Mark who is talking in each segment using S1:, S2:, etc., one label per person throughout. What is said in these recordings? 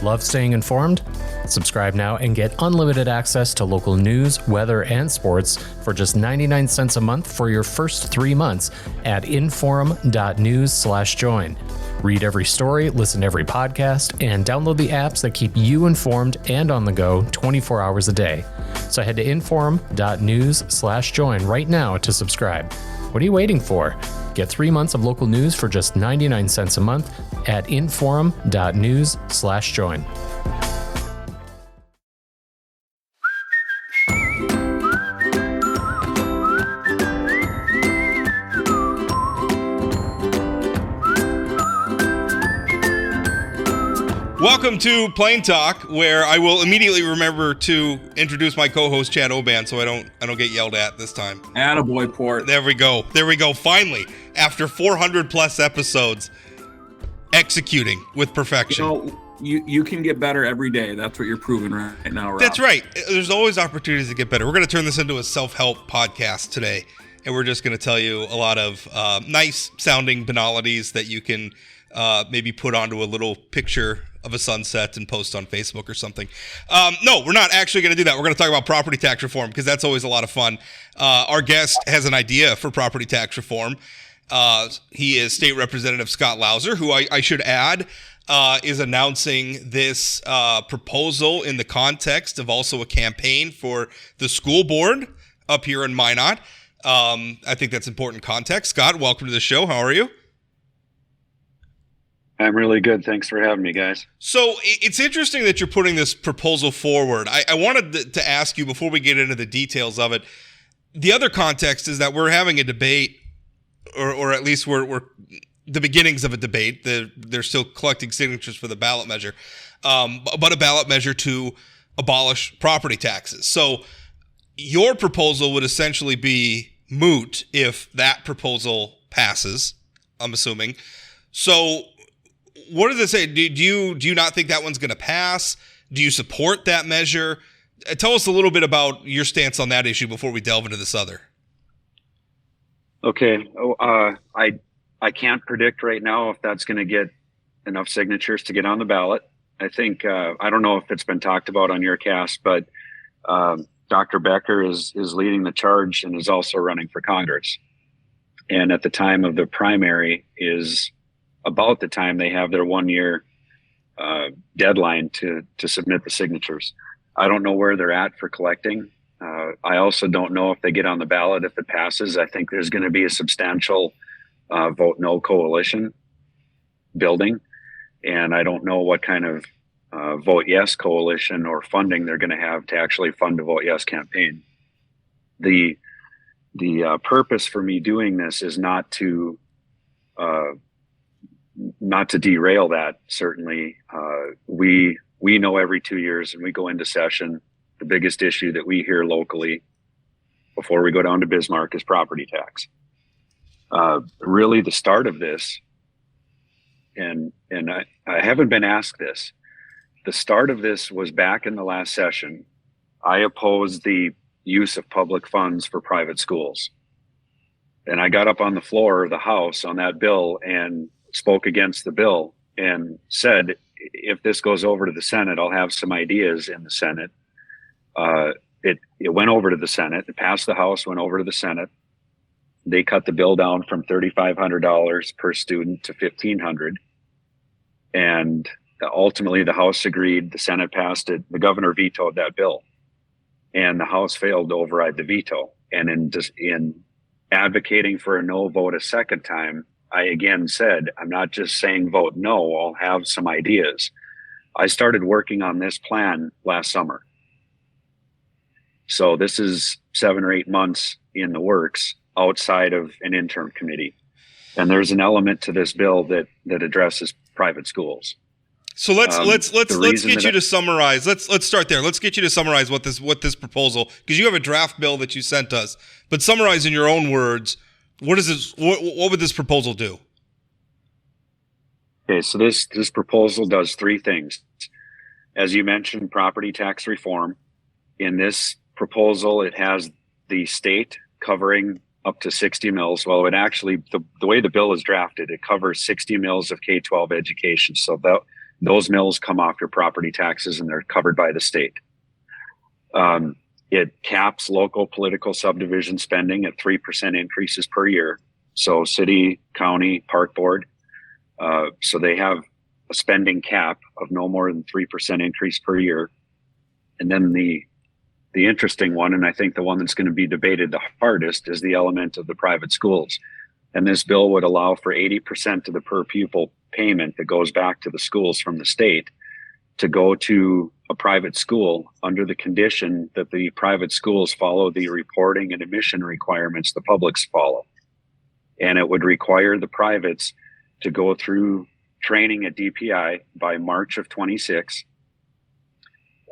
S1: Love staying informed? Subscribe now and get unlimited access to local news, weather, and sports for just 99 cents a month for your first 3 months at inforum.news/join. Read every story, listen to every podcast, and download the apps that keep you informed and on the go 24 hours a day. So head to inforum.news/join right now to subscribe. What are you waiting for? Get 3 months of local news for just 99 cents a month at inforum.news/join.
S2: Welcome to Plain Talk, where I will immediately remember to introduce my co-host Chad Oban, so I don't get yelled at this time.
S3: Attaboy, Port.
S2: There we go. Finally, after 400 plus episodes, executing with perfection.
S3: You can get better every day. That's what you're proving right now, Rob.
S2: That's right. There's always opportunities to get better. We're going to turn this into a self-help podcast today, and we're just going to tell you a lot of nice sounding banalities that you can maybe put onto a little picture of a sunset and post on Facebook or something. No, we're not actually going to do that. We're going to talk about property tax reform because that's always a lot of fun. Our guest has an idea for property tax reform. He is State Representative Scott Louser, who I should add is announcing this proposal in the context of also a campaign for the school board up here in Minot. I think that's important context. Scott, welcome to the show. How are you?
S4: I'm really good. Thanks for having me, guys.
S2: So it's interesting that you're putting this proposal forward. I wanted to ask you before we get into the details of it. The other context is that we're having a debate, or at least we're the beginnings of a debate. They're still collecting signatures for the ballot measure, but a ballot measure to abolish property taxes. So your proposal would essentially be moot if that proposal passes, I'm assuming. So what does it say? Do you not think that one's going to pass? Do you support that measure? Tell us a little bit about your stance on that issue before we delve into this other.
S4: Okay. I can't predict right now if that's going to get enough signatures to get on the ballot. I think, I don't know if it's been talked about on your cast, but Dr. Becker is leading the charge and is also running for Congress. And at the time of the primary is about the time they have their 1 year deadline to submit the signatures. I don't know where they're at for collecting. I also don't know if they get on the ballot. If it passes, I think there's going to be a substantial vote no coalition building. And I don't know what kind of vote yes coalition or funding they're going to have to actually fund a vote yes campaign. The purpose for me doing this is not to derail that. Certainly, we know every 2 years and we go into session, the biggest issue that we hear locally before we go down to Bismarck is property tax. Really the start of this, and I haven't been asked this, the start of this was back in the last session. I opposed the use of public funds for private schools. And I got up on the floor of the House on that bill and spoke against the bill and said, if this goes over to the Senate, I'll have some ideas in the Senate. It went over to the Senate. It passed the House, went over to the Senate. They cut the bill down from $3,500 per student to $1,500. And ultimately the House agreed, the Senate passed it, the governor vetoed that bill. And the House failed to override the veto. And in advocating for a no vote a second time, I again said, I'm not just saying vote no, I'll have some ideas. I started working on this plan last summer. So this is 7 or 8 months in the works outside of an interim committee. And there's an element to this bill that addresses private schools.
S2: So let's get you to summarize. Let's start there. Let's get you to summarize what this proposal, because you have a draft bill that you sent us, but summarize in your own words, what would this proposal do?
S4: Okay, so this proposal does 3 things. As you mentioned, property tax reform. In this proposal, it has the state covering up to 60 mills. Well, it actually, the way the bill is drafted, it covers 60 mills of K-12 education. So Those mills come off your property taxes and they're covered by the state. It caps local political subdivision spending at 3% increases per year. So city, county, park board. So they have a spending cap of no more than 3% increase per year. And then the interesting one, and I think the one that's going to be debated the hardest, is the element of the private schools. And this bill would allow for 80% of the per pupil payment that goes back to the schools from the state to go to a private school under the condition that the private schools follow the reporting and admission requirements the publics follow. And it would require the privates to go through training at DPI by March of 26,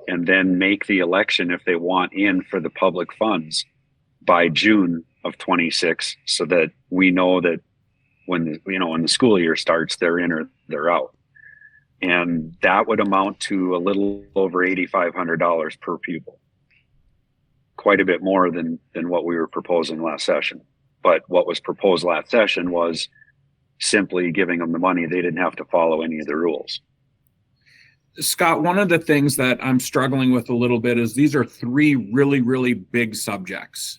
S4: and then make the election if they want in for the public funds by June of 26, so that we know that when the school year starts, they're in or they're out. And that would amount to a little over $8,500 per pupil. Quite a bit more than what we were proposing last session. But what was proposed last session was simply giving them the money. They didn't have to follow any of the rules.
S3: Scott, one of the things that I'm struggling with a little bit is these are three really, really big subjects,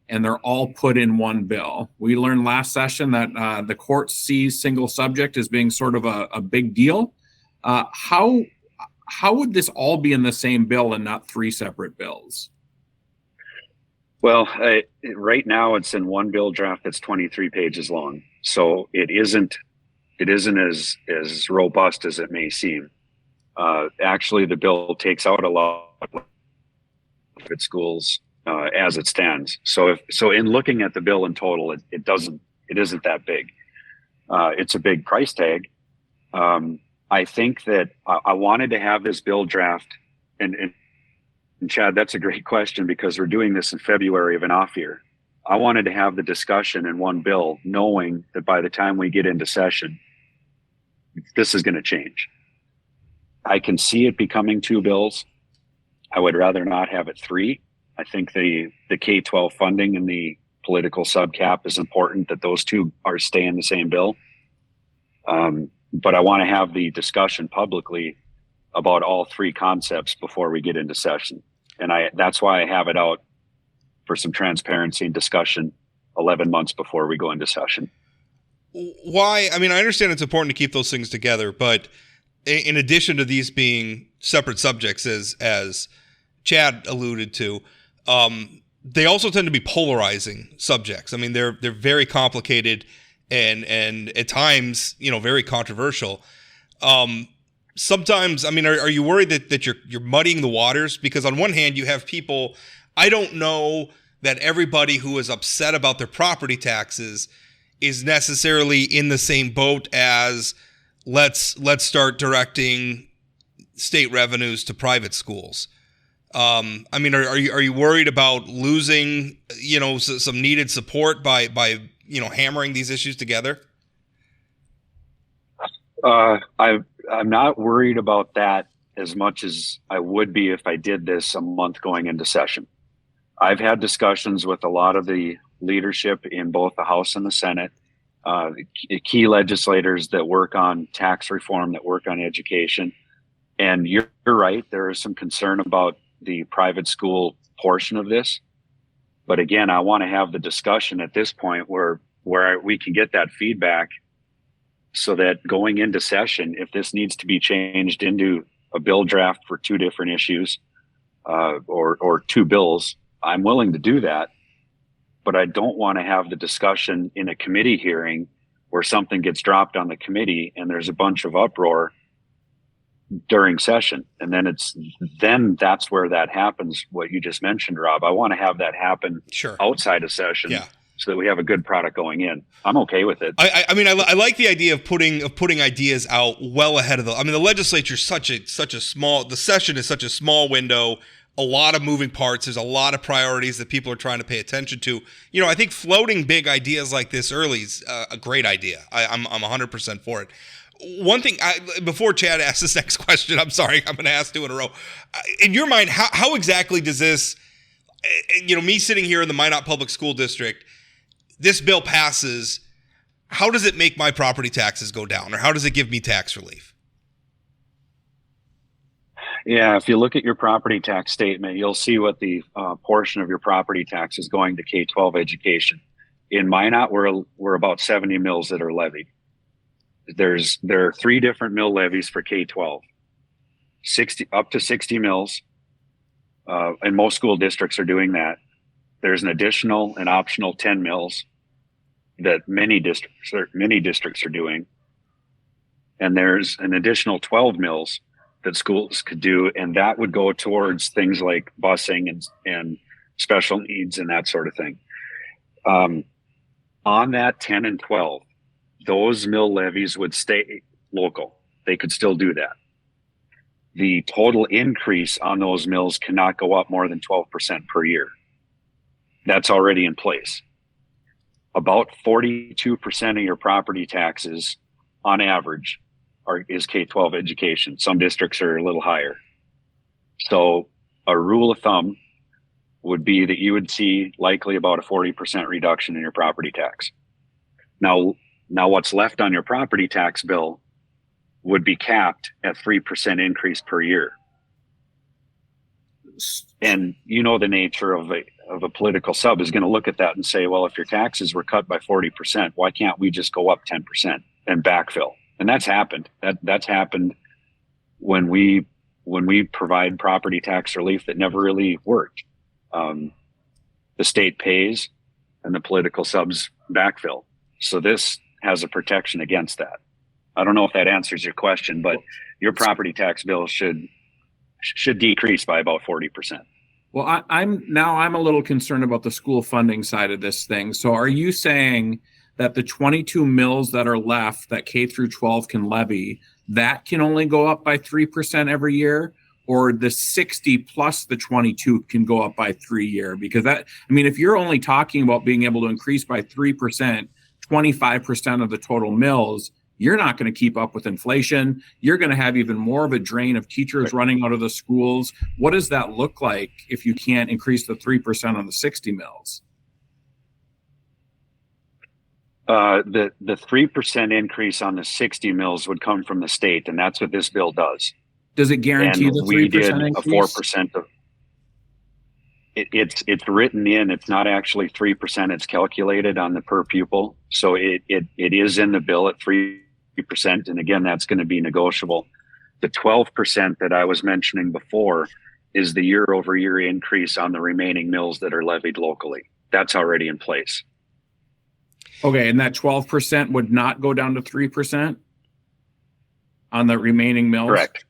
S3: and they're all put in one bill. We learned last session that the court sees single subject as being sort of a big deal. How would this all be in the same bill and not three separate bills?
S4: Well, right now it's in one bill draft that's 23 pages long. So it isn't as robust as it may seem. Actually, the bill takes out a lot of schools as it stands. So in looking at the bill in total, it isn't that big. It's a big price tag. I think that I wanted to have this bill draft, and Chad, that's a great question, because we're doing this in February of an off year. I wanted to have the discussion in one bill, knowing that by the time we get into session, this is going to change. I can see it becoming two bills. I would rather not have it three. I think the K-12 funding and the political subcap is important, that those two stay in the same bill. But I want to have the discussion publicly about all three concepts before we get into session. And that's why I have it out for some transparency and discussion 11 months before we go into session.
S2: Why? I mean, I understand it's important to keep those things together, but in addition to these being separate subjects, as Chad alluded to, they also tend to be polarizing subjects. I mean, they're very complicated and at times, very controversial. Sometimes, I mean, are you worried that you're muddying the waters? Because on one hand, you have people, I don't know that everybody who is upset about their property taxes is necessarily in the same boat as let's start directing state revenues to private schools. I mean, are you worried about losing, some needed support by hammering these issues together?
S4: I'm not worried about that as much as I would be if I did this a month going into session. I've had discussions with a lot of the leadership in both the House and the Senate, key legislators that work on tax reform, that work on education. And you're right, there is some concern about the private school portion of this. But again, I want to have the discussion at this point where we can get that feedback, so that going into session, if this needs to be changed into a bill draft for two different issues, or two bills, I'm willing to do that. But I don't want to have the discussion in a committee hearing where something gets dropped on the committee and there's a bunch of uproar during session. And then that's where that happens. What you just mentioned, Rob, I want to have that happen outside of session. Yeah. So that we have a good product going in. I'm okay with it.
S2: I mean, I like the idea of putting ideas out well ahead of the legislature's such a small, the session is such a small window, a lot of moving parts. There's a lot of priorities that people are trying to pay attention to. I think floating big ideas like this early is a great idea. I'm 100% for it. One thing, before Chad asks this next question, I'm sorry, I'm going to ask two in a row. In your mind, how exactly does this, me sitting here in the Minot Public School District, this bill passes, how does it make my property taxes go down, or how does it give me tax relief?
S4: Yeah, if you look at your property tax statement, you'll see what the portion of your property tax is going to K-12 education. In Minot, we're about 70 mills that are levied. There are 3 different mill levies for K-12, up to 60 mills, and most school districts are doing that. There's an additional and optional 10 mills that many districts are doing, and there's an additional 12 mills that schools could do, and that would go towards things like busing and special needs and that sort of thing. On that 10 and 12, those mill levies would stay local. They could still do that. The total increase on those mills cannot go up more than 12% per year. That's already in place. About 42% of your property taxes on average is K-12 education. Some districts are a little higher. So a rule of thumb would be that you would see likely about a 40% reduction in your property tax. Now what's left on your property tax bill would be capped at 3% increase per year. And you know the nature of a political sub is going to look at that and say, well, if your taxes were cut by 40%, why can't we just go up 10% and backfill? And that's happened. That's happened when we provide property tax relief that never really worked. The state pays and the political subs backfill. So this has a protection against that. I don't know if that answers your question, but your property tax bill should decrease by about 40%.
S3: Well, I'm a little concerned about the school funding side of this thing. So are you saying that the 22 mills that are left that K through 12 can levy, that can only go up by 3% every year? Or the 60 plus the 22 can go up by 3 year? Because if you're only talking about being able to increase by 3%, 25% of the total mills, you're not going to keep up with inflation. You're going to have even more of a drain of teachers running out of the schools. What does that look like if you can't increase the 3% on the 60 mills?
S4: The 3% increase on the 60 mills would come from the state, and that's what this bill does.
S3: Does it guarantee the 3%
S4: we did
S3: increase?
S4: A 4% of it's written in. It's not actually 3%. It's calculated on the per pupil. So it is in the bill at 3%. And again, that's going to be negotiable. The 12% that I was mentioning before is the year over year increase on the remaining mills that are levied locally. That's already in place.
S3: Okay, and that 12% would not go down to 3% on the remaining mills?
S4: Correct.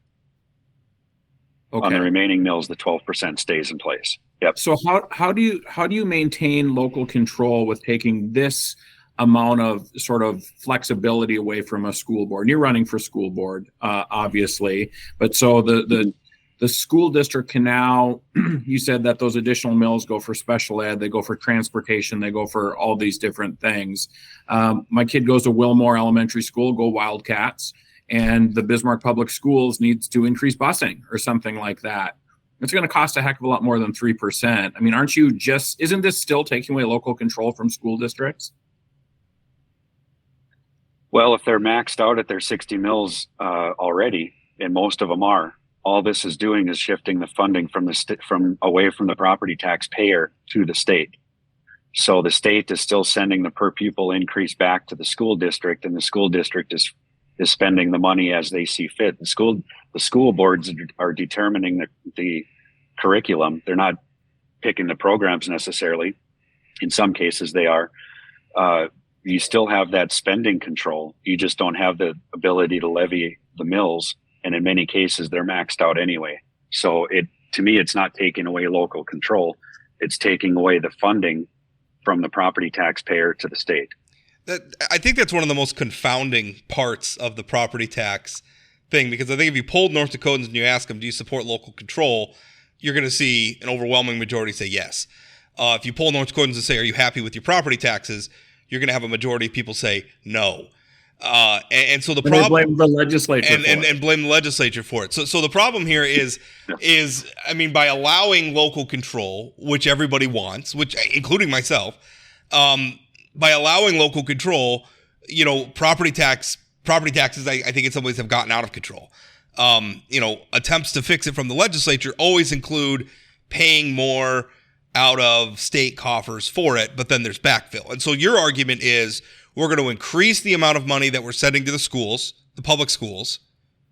S3: Okay.
S4: On the remaining mills, the 12% stays in place. Yep.
S3: So how do you maintain local control with taking this amount of sort of flexibility away from a school board? And you're running for school board, obviously, but so the school district can now, you said that those additional mills go for special ed, they go for transportation, they go for all these different things. My kid goes to Wilmore Elementary School, go Wildcats, and the Bismarck Public Schools needs to increase busing or something like that. It's going to cost a heck of a lot more than 3%. I mean, isn't this still taking away local control from school districts?
S4: Well, if they're maxed out at their 60 mills already, and most of them are, all this is doing is shifting the funding from away from the property taxpayer to the state. So the state is still sending the per pupil increase back to the school district, and the school district is spending the money as they see fit. The school boards are determining the curriculum. They're not picking the programs necessarily. In some cases they are. You still have that spending control. You just don't have the ability to levy the mills. And in many cases they're maxed out anyway. So to me, it's not taking away local control. It's taking away the funding from the property taxpayer to the state.
S2: I think that's one of the most confounding parts of the property tax thing, because I think if you polled North Dakotans and you ask them, do you support local control, you're going to see an overwhelming majority say yes. If you poll North Dakotans and say, are you happy with your property taxes, you're going to have a majority of people say no. And so the problem,
S3: blame the legislature
S2: and blame the legislature for it. So the problem here is by allowing local control, which everybody wants, including myself, by allowing local control, property taxes, I think in some ways have gotten out of control. attempts to fix it from the legislature always include paying more out of state coffers for it, but then there's backfill. And so your argument is we're going to increase the amount of money that we're sending to the schools, the public schools,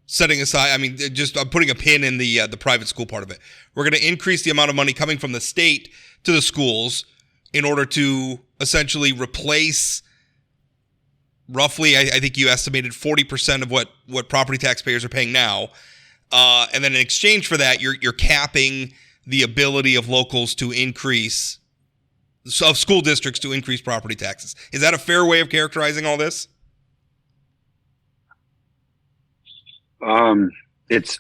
S2: setting aside, I'm putting a pin in the private school part of it. We're going to increase the amount of money coming from the state to the schools in order to essentially replace roughly, I think you estimated 40% of what property taxpayers are paying now. And then in exchange for that, you're capping the ability of locals to increase, of school districts to increase property taxes. Is that a fair way of characterizing all this?
S4: It's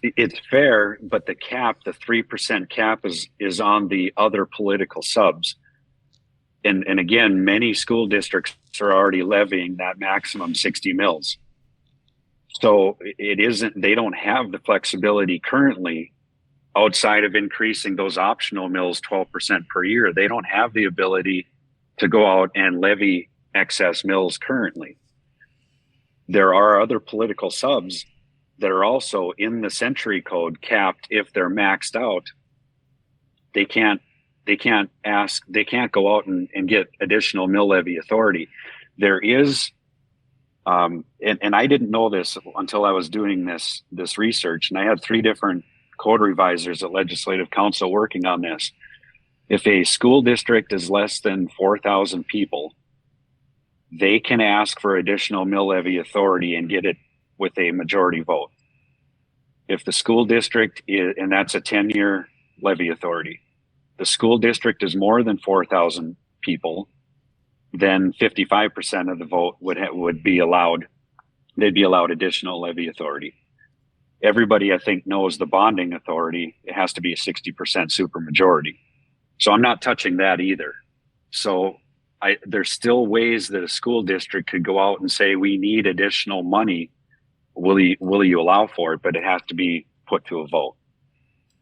S4: fair, but the 3% cap is on the other political subs. And again, many school districts are already levying that maximum 60 mils. So they don't have the flexibility currently outside of increasing those optional mills 12% per year. They don't have the ability to go out and levy excess mills currently. There are other political subs that are also in the century code capped. If they're maxed out, they can't go out and get additional mill levy authority. There is, and I didn't know this until I was doing this research, and I had 3 different code revisers at Legislative Council working on this. If a school district is less than 4,000 people, they can ask for additional mill levy authority and get it with a majority vote. If the school district is, and that's a 10-year levy authority, the school district is more than 4,000 people, then 55% of the vote would be allowed. They'd be allowed additional levy authority. Everybody, I think, knows the bonding authority. It has to be a 60% supermajority. So I'm not touching that either. So there's still ways that a school district could go out and say, we need additional money. Will you allow for it? But it has to be put to a vote.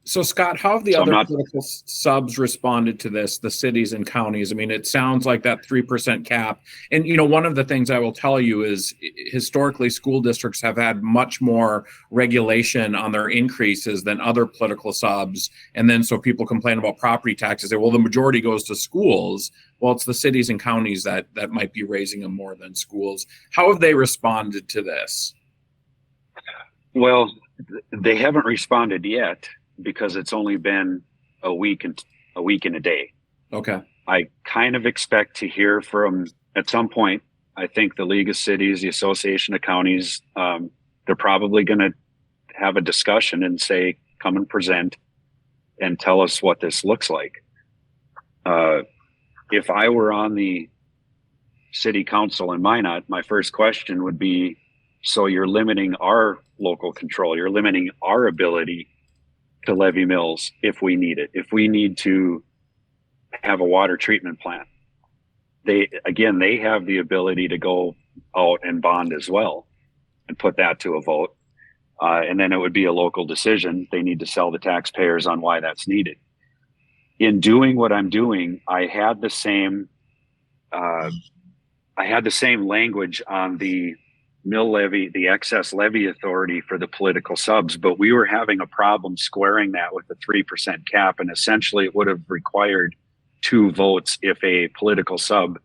S3: So Scott, how have the other political subs responded to this, the cities and counties? I mean, it sounds like that 3% cap. And, one of the things I will tell you is historically school districts have had much more regulation on their increases than other political subs. And then so people complain about property taxes. Say, well, the majority goes to schools. Well, it's the cities and counties that might be raising them more than schools. How have they responded to this?
S4: Well, they haven't responded yet, because it's only been a week and a day. Okay. I kind of expect to hear from, at some point, I think the League of Cities, the Association of Counties, they're probably going to have a discussion and say, come and present and tell us what this looks like. If I were on the city council in Minot, my first question would be, so you're limiting our local control, you're limiting our ability to levy mills if we need it. If we need to have a water treatment plant, they have the ability to go out and bond as well and put that to a vote. And then it would be a local decision. They need to sell the taxpayers on why that's needed. In doing what I'm doing, I had the same language on the mill levy, the excess levy authority for the political subs, but we were having a problem squaring that with the 3% cap. And essentially it would have required 2 votes if a political sub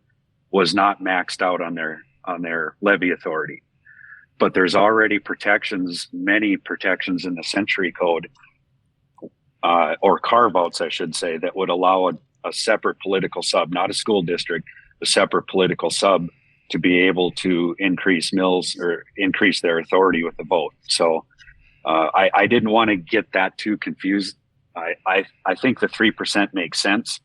S4: was not maxed out on their levy authority. But there's already many protections in the century code, or carve outs, I should say, that would allow a separate political sub, not a school district, a separate political sub, to be able to increase mills or increase their authority with the vote. So I didn't want to get that too confused. I think the 3% makes sense.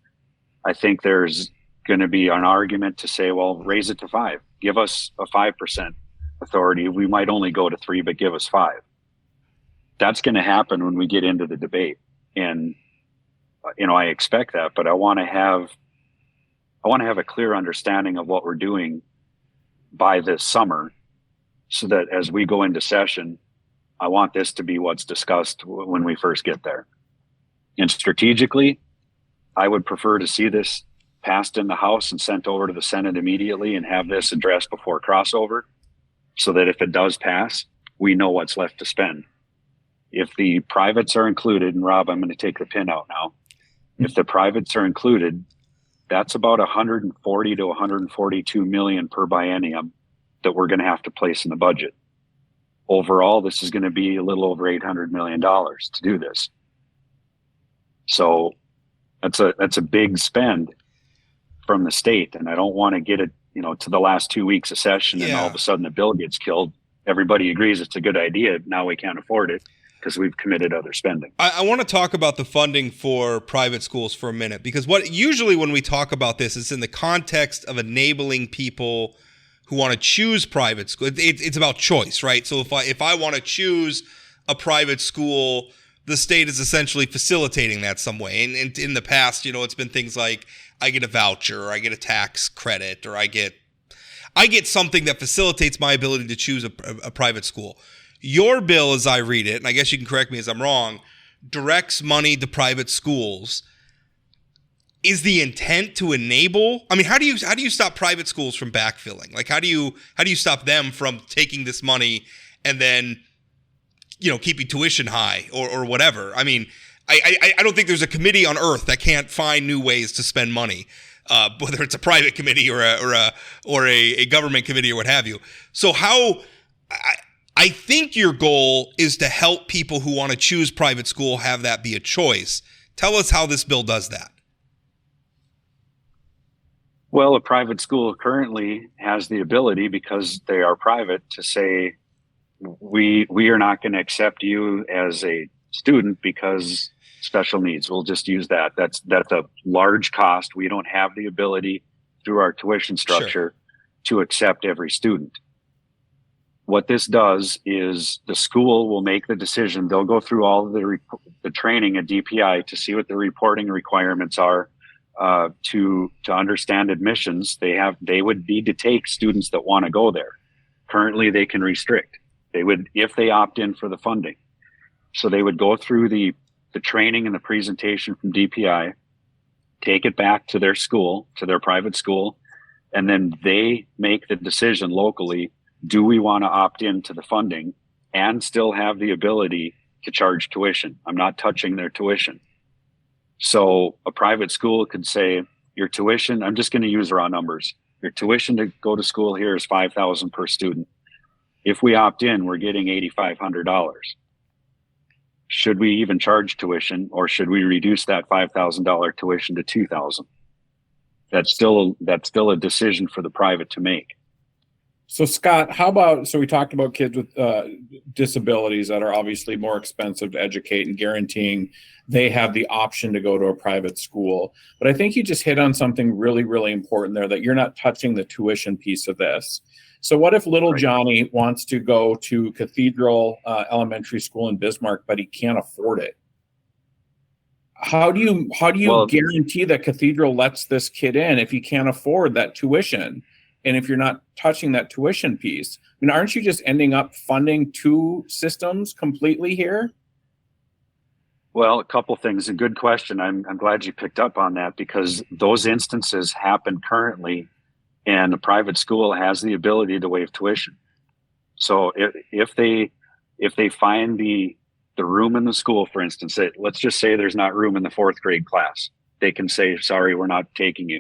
S4: I think there's going to be an argument to say, well, raise it to 5. Give us a 5% authority. We might only go to 3, but give us 5. That's going to happen when we get into the debate. And, I expect that, but I want to have a clear understanding of what we're doing by this summer, so that as we go into session, I want this to be what's discussed when we first get there. And strategically, I would prefer to see this passed in the House and sent over to the Senate immediately and have this addressed before crossover, so that if it does pass, we know what's left to spend. if the privates are included, and Rob, I'm going to take the pin out now. If the privates are included, that's about 140 to 142 million per biennium that we're going to have to place in the budget. Overall, this is going to be a little over $800 million to do this. So that's a big spend from the state. And I don't want to get it, to the last 2 weeks of session and all of a sudden the bill gets killed. Everybody agrees it's a good idea. Now we can't afford it because we've committed other spending.
S2: I want to talk about the funding for private schools for a minute, because usually when we talk about this, it's in the context of enabling people who want to choose private school. It's about choice, right? So if I want to choose a private school, the state is essentially facilitating that some way. And in the past, it's been things like I get a voucher, or I get a tax credit, or I get something that facilitates my ability to choose a private school. Your bill, as I read it, and I guess you can correct me as I'm wrong, directs money to private schools. Is the intent to enable? I mean, how do you stop private schools from backfilling? Like, how do you stop them from taking this money and then, keeping tuition high or whatever? I mean, I don't think there's a committee on earth that can't find new ways to spend money, whether it's a private committee or a government committee or what have you. So I think your goal is to help people who want to choose private school have that be a choice. Tell us how this bill does that.
S4: Well, a private school currently has the ability, because they are private, to say, we are not going to accept you as a student because special needs. We'll just use that. That's a large cost. We don't have the ability through our tuition structure to accept every student. What this does is the school will make the decision. They'll go through all of the training at DPI to see what the reporting requirements are. To understand admissions, they would need to take students that want to go there. Currently, they can restrict. They would, if they opt in for the funding. So they would go through the training and the presentation from DPI, take it back to their school, to their private school, and then they make the decision locally, do we want to opt into the funding and still have the ability to charge tuition? I'm not touching their tuition. So a private school could say, your tuition, I'm just going to use raw numbers. Your tuition to go to school here is $5,000 per student. If we opt in, we're getting $8,500. Should we even charge tuition, or should we reduce that $5,000 tuition to $2,000? That's still a decision for the private to make.
S3: So Scott, so we talked about kids with disabilities that are obviously more expensive to educate, and guaranteeing they have the option to go to a private school. But I think you just hit on something really, really important there, that you're not touching the tuition piece of this. So what if little Johnny wants to go to Cathedral Elementary School in Bismarck, but he can't afford it? How do you guarantee that Cathedral lets this kid in if he can't afford that tuition? And if you're not touching that tuition piece, I mean, aren't you just ending up funding two systems completely here?
S4: Well, a couple things. A good question. I'm glad you picked up on that, because those instances happen currently, and the private school has the ability to waive tuition. So if they find the room in the school, for instance, let's just say there's not room in the 4th grade class, they can say, sorry, we're not taking you.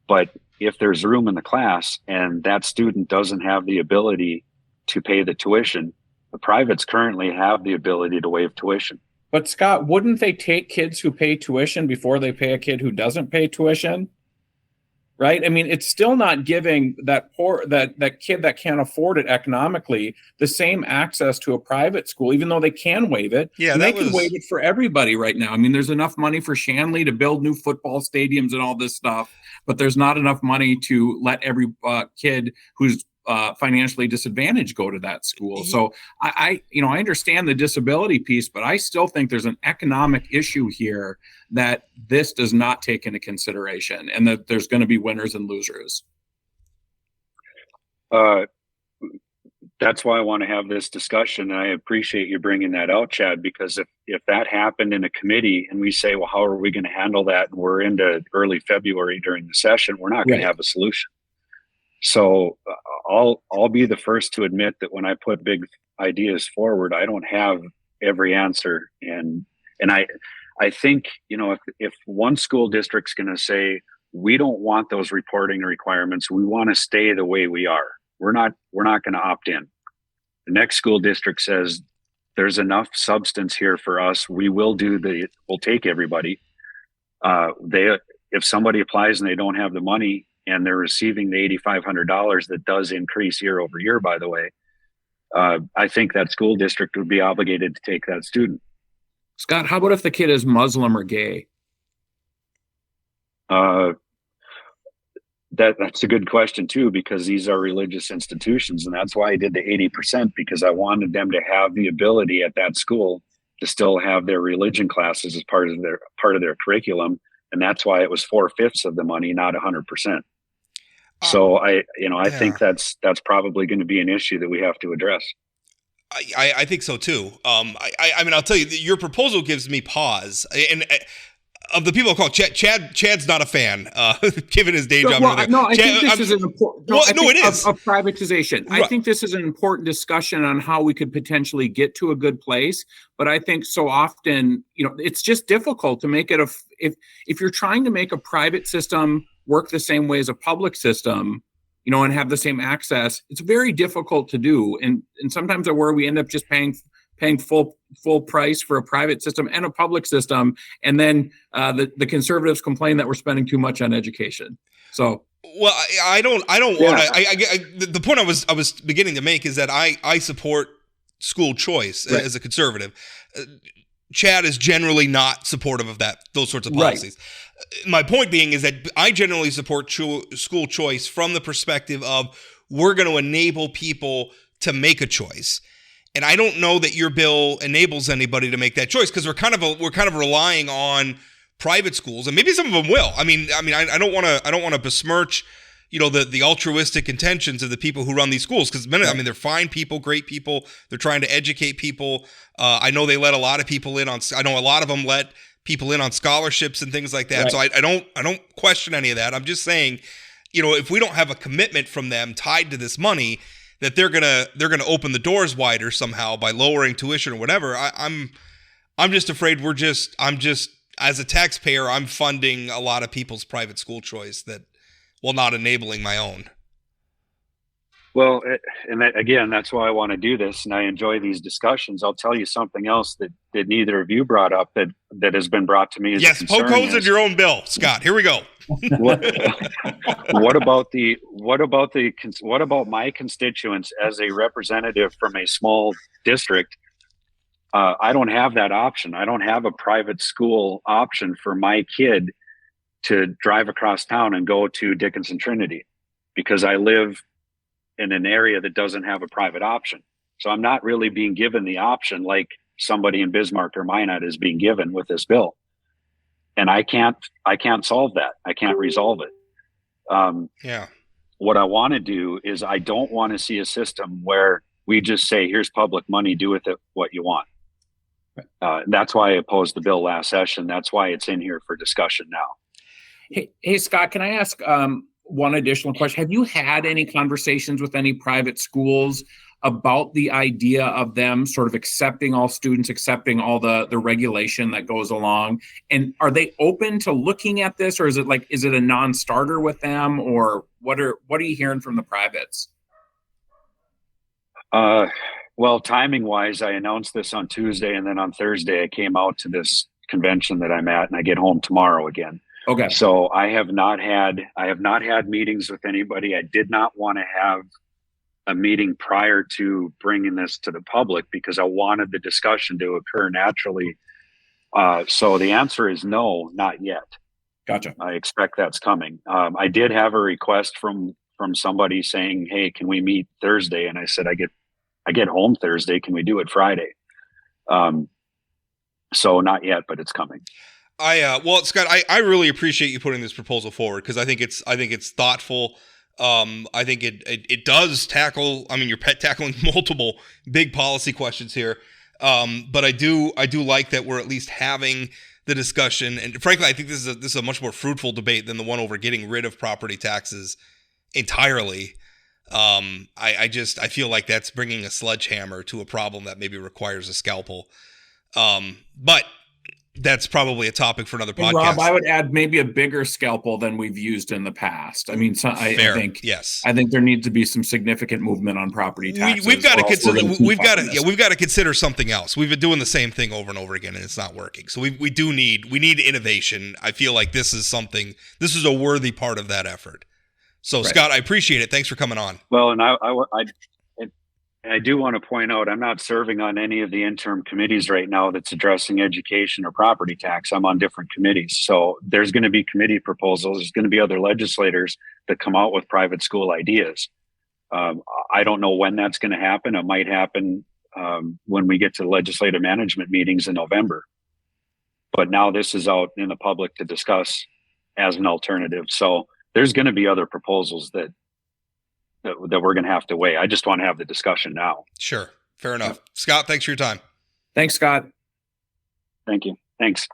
S4: But if there's room in the class and that student doesn't have the ability to pay the tuition, the privates currently have the ability to waive tuition.
S3: But Scott, wouldn't they take kids who pay tuition before they pay a kid who doesn't pay tuition? Right? I mean, it's still not giving that kid that can't afford it economically the same access to a private school, even though they can waive it.
S2: Yeah,
S3: and they can waive it for everybody right now. I mean, there's enough money for Shanley to build new football stadiums and all this stuff, but there's not enough money to let every kid who's financially disadvantaged go to that school. Mm-hmm. So I understand the disability piece, but I still think there's an economic issue here that this does not take into consideration, and that there's going to be winners and losers.
S4: That's why I want to have this discussion. And I appreciate you bringing that out, Chad, because if that happened in a committee and we say, well, how are we going to handle that? And we're into early February during the session, we're not going to have a solution. So I'll be the first to admit that when I put big ideas forward, I don't have every answer. And I think, if one school district's going to say, we don't want those reporting requirements, we want to stay the way we are, we're not going to opt in. The next school district says, there's enough substance here for us, we'll take everybody. If somebody applies and they don't have the money and they're receiving the $8,500, that does increase year over year, by the way, I think that school district would be obligated to take that student.
S3: Scott, how about if the kid is Muslim or gay?
S4: That's a good question too, because these are religious institutions, and that's why I did the 80%, because I wanted them to have the ability at that school to still have their religion classes as part of their curriculum, and that's why it was 4/5 of the money, not 100%. So I think that's probably going to be an issue that we have to address.
S2: I think so too. I mean, I'll tell you, your proposal gives me pause. And of the people I call Chad's not a fan, given his day job.
S3: I think this is an important.
S2: It is
S3: a privatization. Right. I think this is an important discussion on how we could potentially get to a good place. But I think so often, it's just difficult to make it if you're trying to make a private system work the same way as a public system, and have the same access, it's very difficult to do. And sometimes where we end up just paying full price for a private system and a public system. And then the conservatives complain that we're spending too much on education. So,
S2: well, I don't want to, the point I was beginning to make is that I support school choice as a conservative. Chad is generally not supportive of those sorts of policies. Right. My point being is that I generally support school choice from the perspective of we're going to enable people to make a choice. And I don't know that your bill enables anybody to make that choice, because we're kind of relying on private schools, and maybe some of them will. I don't want to besmirch, the altruistic intentions of the people who run these schools, because they're fine people, great people. They're trying to educate people. I know they let a lot of people in I know a lot of them let people in on scholarships and things like that. Right. So I don't question any of that. I'm just saying, if we don't have a commitment from them tied to this money, that they're gonna open the doors wider somehow by lowering tuition or whatever. I'm just afraid I'm just as a taxpayer, I'm funding a lot of people's private school choice while not enabling my own.
S4: Well, that's why I want to do this, and I enjoy these discussions. I'll tell you something else that neither of you brought up that has been brought to me as a concern.
S2: Poke holes in your own bill, Scott. Here we go.
S4: What about my constituents as a representative from a small district? I don't have that option. I don't have a private school option for my kid to drive across town and go to Dickinson Trinity, because I live in an area that doesn't have a private option. So I'm not really being given the option like somebody in Bismarck or Minot is being given with this bill. And I can't solve that. I can't resolve it. What I want to do is I don't want to see a system where we just say, here's public money, do with it what you want. That's why I opposed the bill last session. That's why it's in here for discussion now.
S3: Hey, Scott, can I ask one additional question? Have you had any conversations with any private schools about the idea of them sort of accepting all students, accepting all the regulation that goes along? And are they open to looking at this, or is it a non-starter with them, or what are you hearing from the privates?
S4: Well, timing wise, I announced this on Tuesday, and then on Thursday I came out to this convention that I'm at, and I get home tomorrow again.
S3: Okay.
S4: So I have not had meetings with anybody. I did not want to have a meeting prior to bringing this to the public, because I wanted the discussion to occur naturally. So the answer is no, not yet.
S3: Gotcha.
S4: I expect that's coming. I did have a request from somebody saying, hey, can we meet Thursday? And I said, I get home Thursday. Can we do it Friday? So not yet, but it's coming.
S2: Well, Scott, I really appreciate you putting this proposal forward, because I think it's thoughtful. I think it does tackle. you're tackling multiple big policy questions here. But I do like that we're at leleast having the discussion. And frankly, I think this is a much more fruitful debate than the one over getting rid of property taxes entirely. I feel like that's bringing a sledgehammer to a problem that maybe requires a scalpel. But that's probably a topic for another podcast.
S3: Rob, I would add maybe a bigger scalpel than we've used in the past. I mean, I think
S2: yes.
S3: I think there needs to be some significant movement on property taxes.
S2: We've got to consider. We've got to consider something else. We've been doing the same thing over and over again, and it's not working. So we need innovation. I feel like this is a worthy part of that effort. So right. Scott, I appreciate it. Thanks for coming on.
S4: Well, and I do want to point out, I'm not serving on any of the interim committees right now that's addressing education or property tax. I'm on different committees. So there's going to be committee proposals. There's going to be other legislators that come out with private school ideas. I don't know when that's going to happen. It might happen when we get to legislative management meetings in November. But now this is out in the public to discuss as an alternative. So there's going to be other proposals that we're going to have to weigh. I just want to have the discussion now.
S2: Sure. Fair enough. Scott, thanks for your time.
S3: Thanks, Scott.
S4: Thank you. Thanks.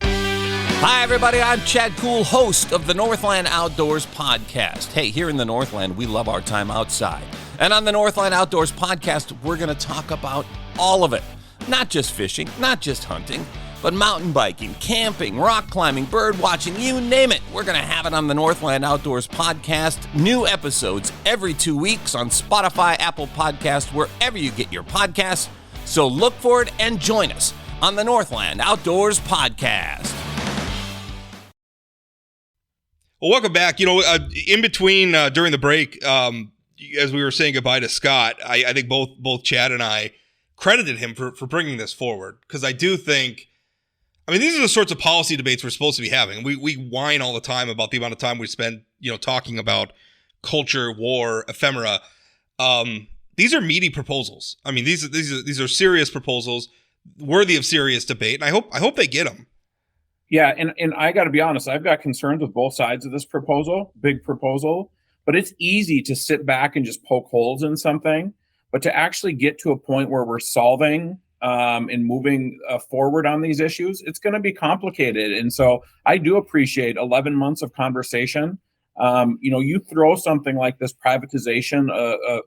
S5: Hi, everybody. I'm Chad Cool, host of the Northland Outdoors podcast. Hey, here in the Northland, we love our time outside. And on the Northland Outdoors podcast, we're going to talk about all of it. Not just fishing, not just hunting, but mountain biking, camping, rock climbing, bird watching, you name it. We're going to have it on the Northland Outdoors podcast. New episodes every 2 weeks on Spotify, Apple Podcasts, wherever you get your podcasts. So look for it and join us on the Northland Outdoors podcast.
S2: Well, welcome back. In between, during the break, as we were saying goodbye to Scott, I think both Chad and I credited him for bringing this forward, because I do think, these are the sorts of policy debates we're supposed to be having. We whine all the time about the amount of time we spend, talking about culture, war, ephemera. These are meaty proposals. These are serious proposals, worthy of serious debate, and I hope they get them.
S3: Yeah, and I got to be honest, I've got concerns with both sides of this big proposal, but it's easy to sit back and just poke holes in something. But to actually get to a point where we're solving and moving forward on these issues, it's going to be complicated. And so I do appreciate 11 months of conversation. You throw something like this privatization,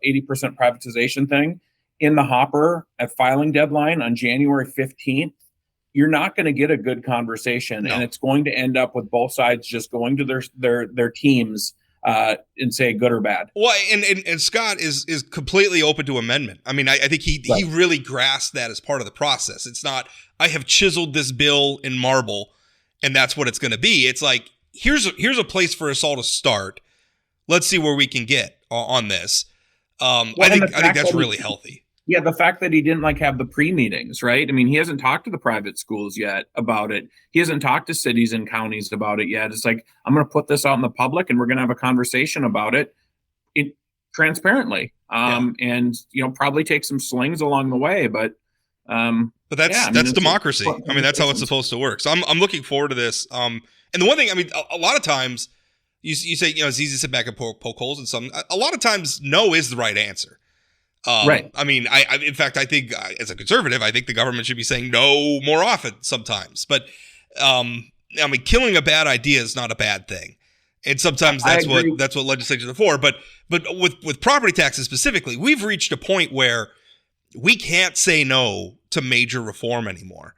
S3: 80% privatization thing in the hopper at filing deadline on January 15th, you're not going to get a good conversation. No. And it's going to end up with both sides just going to their teams and say good or bad.
S2: Well, and Scott is completely open to amendment. I think he really grasped that as part of the process. It's not, I have chiseled this bill in marble and that's what it's going to be. It's like, here's a place for us all to start. Let's see where we can get on this. I think that's really healthy.
S3: Yeah, the fact that he didn't have the pre-meetings, right? He hasn't talked to the private schools yet about it. He hasn't talked to cities and counties about it yet. It's like, I'm going to put this out in the public and we're going to have a conversation about it transparently. And, probably take some slings along the way, but
S2: that's democracy. That's how it's supposed to work. So I'm looking forward to this. And the one thing, a lot of times you say, it's easy to sit back and poke holes in something. A lot of times no is the right answer.
S3: Right.
S2: In fact, I think as a conservative, I think the government should be saying no more often sometimes. But, killing a bad idea is not a bad thing. And sometimes that's what legislatures are for. But with property taxes specifically, we've reached a point where we can't say no to major reform anymore.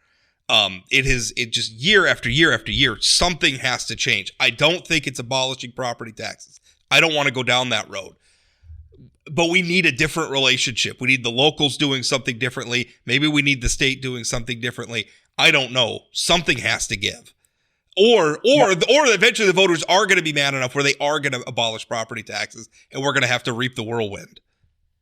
S2: It just year after year after year, something has to change. I don't think it's abolishing property taxes. I don't want to go down that road. But we need a different relationship. We need the locals doing something differently. Maybe we need the state doing something differently. I don't know. Something has to give. Or eventually the voters are going to be mad enough where they are going to abolish property taxes and we're going to have to reap the whirlwind.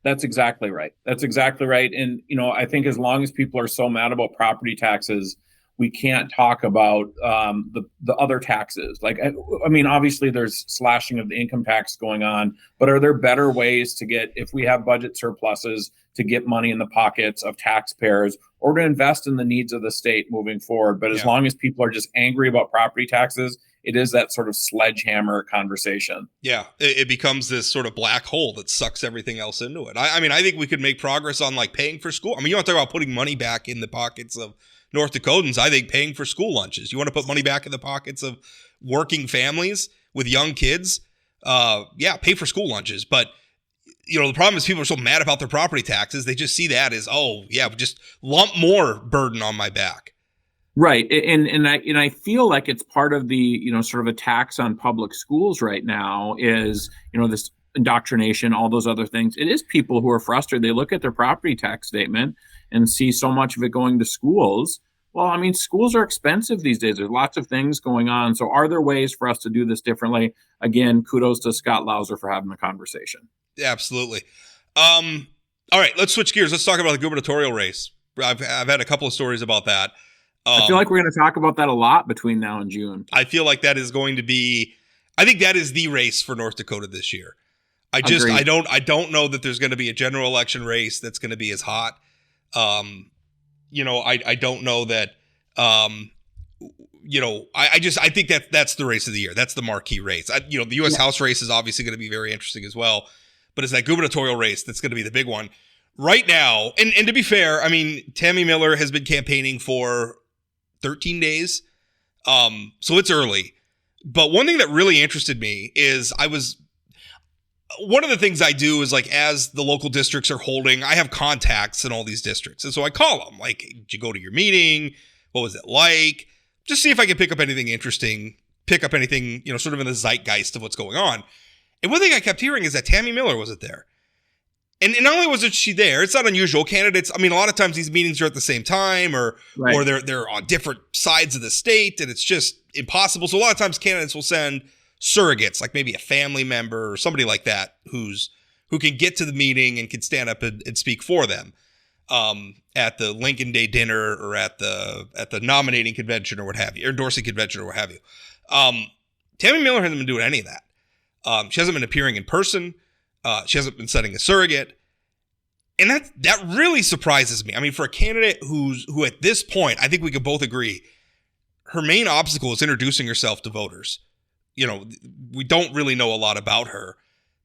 S3: That's exactly right. And, I think as long as people are so mad about property taxes, we can't talk about the other taxes. Obviously there's slashing of the income tax going on, but are there better ways to get, if we have budget surpluses, to get money in the pockets of taxpayers or to invest in the needs of the state moving forward? But as long as people are just angry about property taxes, it is that sort of sledgehammer conversation.
S2: Yeah, it becomes this sort of black hole that sucks everything else into it. I think we could make progress on paying for school. You want to talk about putting money back in the pockets of North Dakotans. I think paying for school lunches. You want to put money back in the pockets of working families with young kids? Pay for school lunches. But the problem is people are so mad about their property taxes. They just see that as, oh yeah, just lump more burden on my back.
S3: Right. And I feel like it's part of the, sort of attacks on public schools right now is, this indoctrination, all those other things. It is people who are frustrated. They look at their property tax statement and see so much of it going to schools. Well, I mean, schools are expensive these days. There's lots of things going on. So are there ways for us to do this differently? Again, kudos to Scott Louser for having the conversation.
S2: Absolutely. All right, let's switch gears. Let's talk about the gubernatorial race. I've had a couple of stories about that.
S3: I feel like we're going to talk about that a lot between now and June.
S2: I feel like that is going to be, I think that is the race for North Dakota this year. I don't know that there's going to be a general election race that's going to be as hot. I don't know that, I think that's the race of the year. That's the marquee race. The U.S. House race is obviously going to be very interesting as well, but it's that gubernatorial race that's going to be the big one right now. And to be fair, I mean, Tammy Miller has been campaigning for 13 days. So it's early. But one thing that really interested me is one of the things I do is, like, as the local districts are holding, I have contacts in all these districts. And so I call them, like, did you go to your meeting? What was it like? Just see if I can pick up anything interesting, sort of in the zeitgeist of what's going on. And one thing I kept hearing is that Tammy Miller wasn't there. And not only wasn't she there, it's not unusual. Candidates, I mean, a lot of times these meetings are at the same time or they're on different sides of the state, and it's just impossible. So a lot of times candidates will send surrogates, like maybe a family member or somebody like that who can get to the meeting and can stand up and speak for them at the Lincoln Day dinner or at the nominating convention or what have you, or endorsing convention or what have you. Tammy Miller hasn't been doing any of that. She hasn't been appearing in person. She hasn't been sending a surrogate. And that really surprises me. I mean, for a candidate who at this point, I think we could both agree, her main obstacle is introducing herself to voters. We don't really know a lot about her.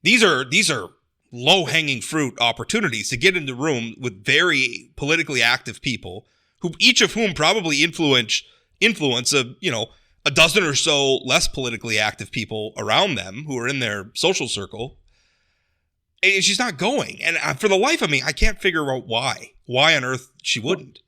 S2: These are low-hanging fruit opportunities to get into room with very politically active people, each of whom probably influence a dozen or so less politically active people around them who are in their social circle. And she's not going. And for the life of me, I can't figure out why. Why on earth she wouldn't.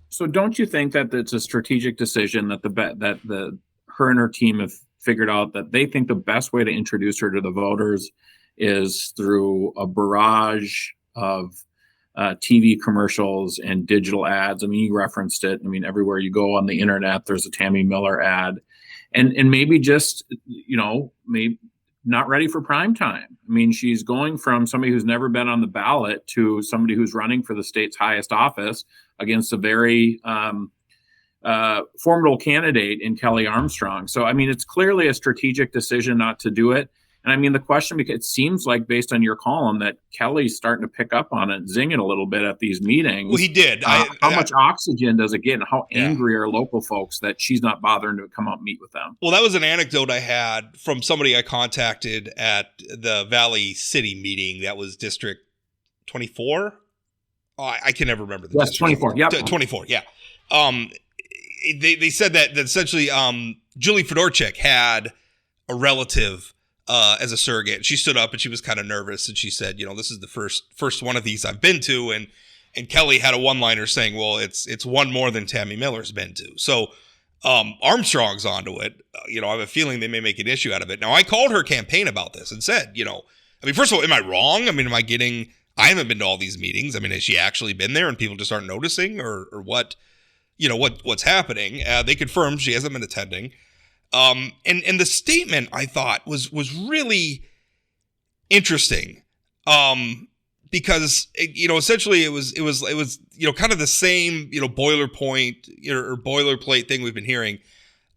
S2: So
S3: don't you think that it's a strategic decision that her and her team have figured out that they think the best way to introduce her to the voters is through a barrage of TV commercials and digital ads? I mean, you referenced it. I mean, everywhere you go on the internet, there's a Tammy Miller ad, and maybe just, maybe not ready for prime time. I mean, she's going from somebody who's never been on the ballot to somebody who's running for the state's highest office against a very formidable candidate in Kelly Armstrong. So, I mean, it's clearly a strategic decision not to do it. And I mean, the question, because it seems like based on your column that Kelly's starting to pick up on it, zing it a little bit at these meetings.
S2: Well, he did.
S3: How much oxygen does it get, and how angry are local folks that she's not bothering to come out and meet with them?
S2: Well, that was an anecdote I had from somebody I contacted at the Valley City meeting. That was District 24. Oh, I can never remember.
S3: Yes, 24. Yeah,
S2: 24. Yeah. They said that essentially Julie Fedorchik had a relative as a surrogate. She stood up and she was kind of nervous, and she said, this is the first one of these I've been to, and Kelly had a one-liner saying, well, it's one more than Tammy Miller's been to. So Armstrong's onto it. I have a feeling they may make an issue out of it. Now, I called her campaign about this and said, first of all, am I wrong? I mean, I haven't been to all these meetings. I mean, has she actually been there and people just aren't noticing, or what, what's happening? They confirmed she hasn't been attending. And the statement, I thought, was really interesting, because essentially it was kind of the same boilerplate thing we've been hearing.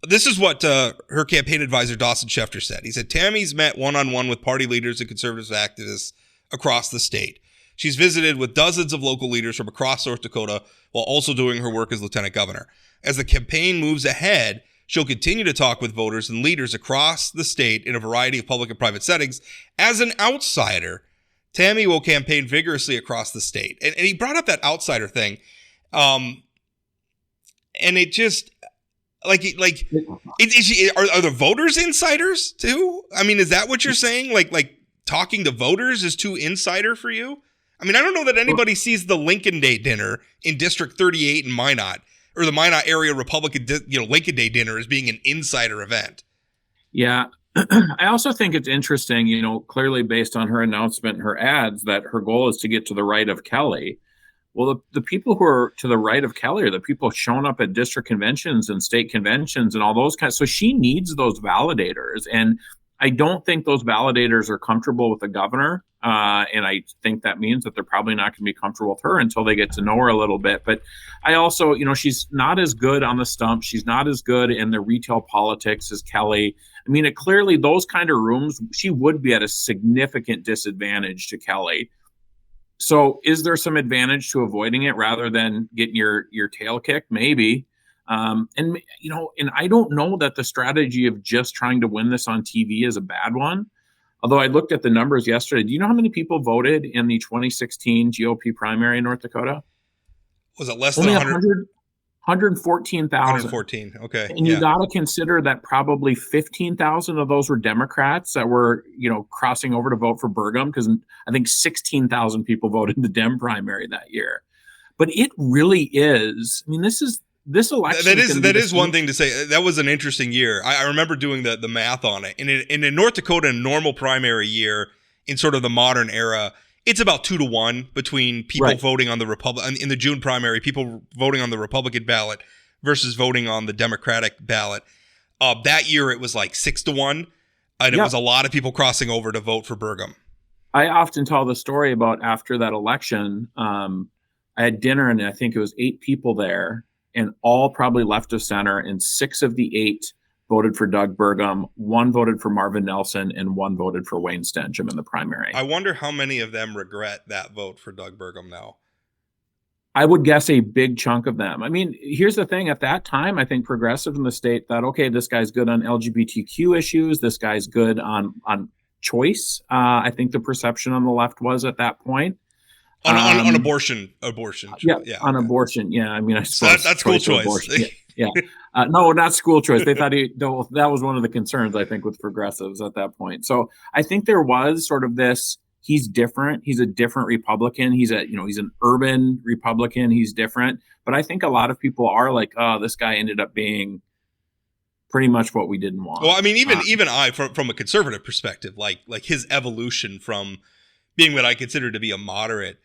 S2: This is what her campaign advisor Dawson Schefter said. He said Tammy's met one-on-one with party leaders and conservative activists across the state. She's visited with dozens of local leaders from across North Dakota while also doing her work as lieutenant governor. As the campaign moves ahead, she'll continue to talk with voters and leaders across the state in a variety of public and private settings. As an outsider, Tammy will campaign vigorously across the state. And he brought up that outsider thing. And it just, are the voters insiders too? I mean, is that what you're saying? Like talking to voters is too insider for you? I mean, I don't know that anybody sees the Lincoln Day dinner in District 38 in Minot, or the Minot area Republican, Lincoln Day dinner as being an insider event.
S3: Yeah. I also think it's interesting, clearly based on her announcement and her ads, that her goal is to get to the right of Kelly. Well, the people who are to the right of Kelly are the people showing up at district conventions and state conventions and all those kinds. So she needs those validators. And I don't think those validators are comfortable with the governor. And I think that means that they're probably not going to be comfortable with her until they get to know her a little bit. But I also, she's not as good on the stump. She's not as good in the retail politics as Kelly. I mean, clearly those kind of rooms, she would be at a significant disadvantage to Kelly. So is there some advantage to avoiding it rather than getting your tail kicked? Maybe. And I don't know that the strategy of just trying to win this on TV is a bad one. Although I looked at the numbers yesterday. Do you know how many people voted in the 2016 GOP primary in North Dakota?
S2: Was it less than
S3: 100? 114,000.
S2: 114. Okay.
S3: And you got to consider that probably 15,000 of those were Democrats that were, crossing over to vote for Burgum, because I think 16,000 people voted in the Dem primary that year. But it really is. I mean, this election.
S2: That is one thing to say. That was an interesting year. I remember doing the math on it. And in North Dakota, a normal primary year in sort of the modern era, it's about 2-1 between people voting on the Republican in the June primary, people voting on the Republican ballot versus voting on the Democratic ballot. That year it was like 6-1, and it was a lot of people crossing over to vote for Burgum.
S3: I often tell the story about after that election. I had dinner, and I think it was 8 people there, and all probably left of center, and 6 of the 8 voted for Doug Burgum, 1 voted for Marvin Nelson, and 1 voted for Wayne Stencham in the primary.
S2: I wonder how many of them regret that vote for Doug Burgum now.
S3: I would guess a big chunk of them. I mean, here's the thing. At that time, I think progressives in the state thought, okay, this guy's good on LGBTQ issues. This guy's good on choice. I think the perception on the left was at that point.
S2: On abortion.
S3: Yeah, on abortion. Yeah, I mean, I suppose
S2: that's school choice.
S3: Yeah. No, not school choice. They thought that was one of the concerns, I think, with progressives at that point. So I think there was sort of this, he's different. He's a different Republican. He's an urban Republican. He's different. But I think a lot of people are like, oh, this guy ended up being pretty much what we didn't want.
S2: Well, I mean, even I, from a conservative perspective, like his evolution from being what I consider to be a moderate,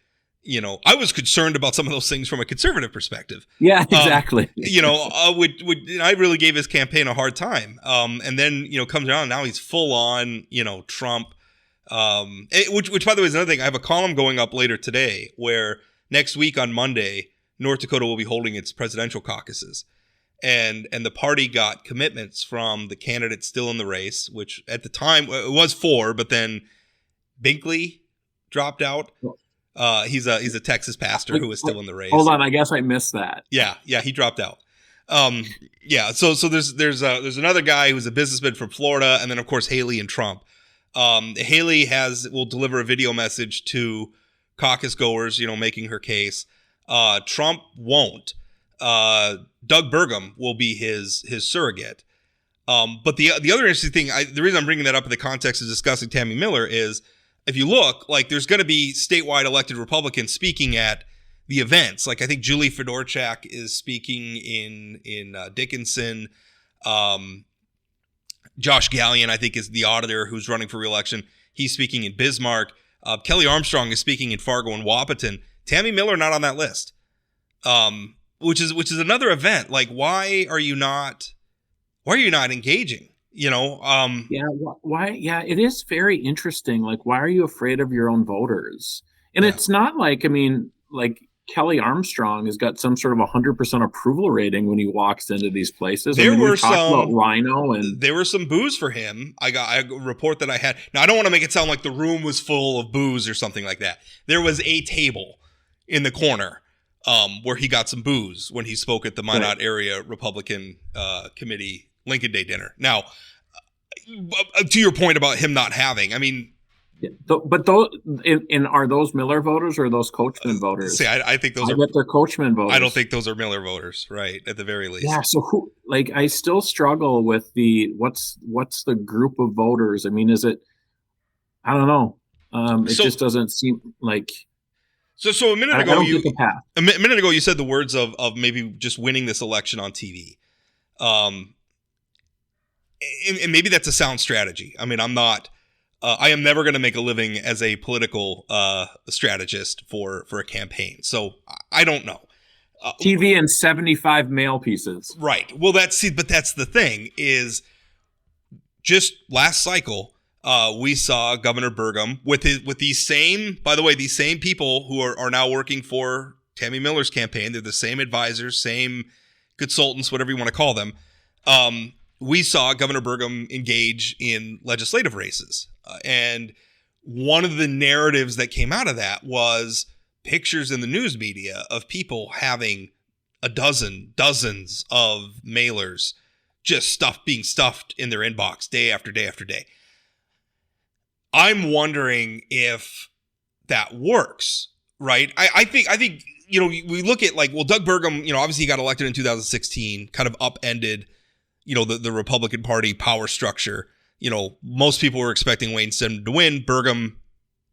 S2: I was concerned about some of those things from a conservative perspective.
S3: Yeah, exactly.
S2: I really gave his campaign a hard time. And then, comes around, now he's full on, Trump. Which by the way is another thing. I have a column going up later today where next week on Monday, North Dakota will be holding its presidential caucuses. And the party got commitments from the candidates still in the race, which at the time it was 4, but then Binkley dropped out. He's a Texas pastor who is still in the race.
S3: Hold on, I guess I missed that.
S2: Yeah, he dropped out. So there's another guy who's a businessman from Florida, and then of course Haley and Trump. Haley will deliver a video message to caucus goers, making her case. Trump won't. Doug Burgum will be his surrogate. But the other interesting thing, the reason I'm bringing that up in the context of discussing Tammy Miller is, if you look, like there's going to be statewide elected Republicans speaking at the events. Like I think Julie Fedorchak is speaking in Dickinson. Josh Gallion, I think, is the auditor who's running for re-election. He's speaking in Bismarck. Kelly Armstrong is speaking in Fargo and Wapaton. Tammy Miller not on that list, which is another event. Like, why are you not engaging?
S3: Why? Yeah, it is very interesting. Like, why are you afraid of your own voters? And it's not like, Kelly Armstrong has got some sort of 100% approval rating when he walks into these places.
S2: There were
S3: about Rhino, and
S2: there were some boos for him. I got a report that I had. Now, I don't want to make it sound like the room was full of boos or something like that. There was a table in the corner where he got some boos when he spoke at the Minot Area Republican Committee Lincoln Day dinner. Now, to your point about him not having,
S3: but those are those Miller voters or are those Coachman voters?
S2: See, I think those
S3: I bet they're Coachman voters.
S2: I don't think those are Miller voters, right? At the very least.
S3: Yeah. So I still struggle with what's the group of voters? Is it I don't know. It
S2: So-
S3: just doesn't seem like
S2: So a minute
S3: I
S2: ago,
S3: don't get the path.
S2: a minute ago, you said the words of maybe just winning this election on TV. And maybe that's a sound strategy. I mean, I am never going to make a living as a political strategist for a campaign. So I don't know.
S3: TV and 75 mail pieces.
S2: Right. Well, but that's the thing is just last cycle, we saw Governor Burgum with these same, by the way, these same people who are now working for Tammy Miller's campaign. They're the same advisors, same consultants, whatever you want to call them. We saw Governor Burgum engage in legislative races. And one of the narratives that came out of that was pictures in the news media of people having dozens of mailers just being stuffed in their inbox day after day after day. I'm wondering if that works, right? I think, we look at Doug Burgum, obviously he got elected in 2016, kind of upended, the Republican Party power structure. Most people were expecting Wayne Stem to win. Burgum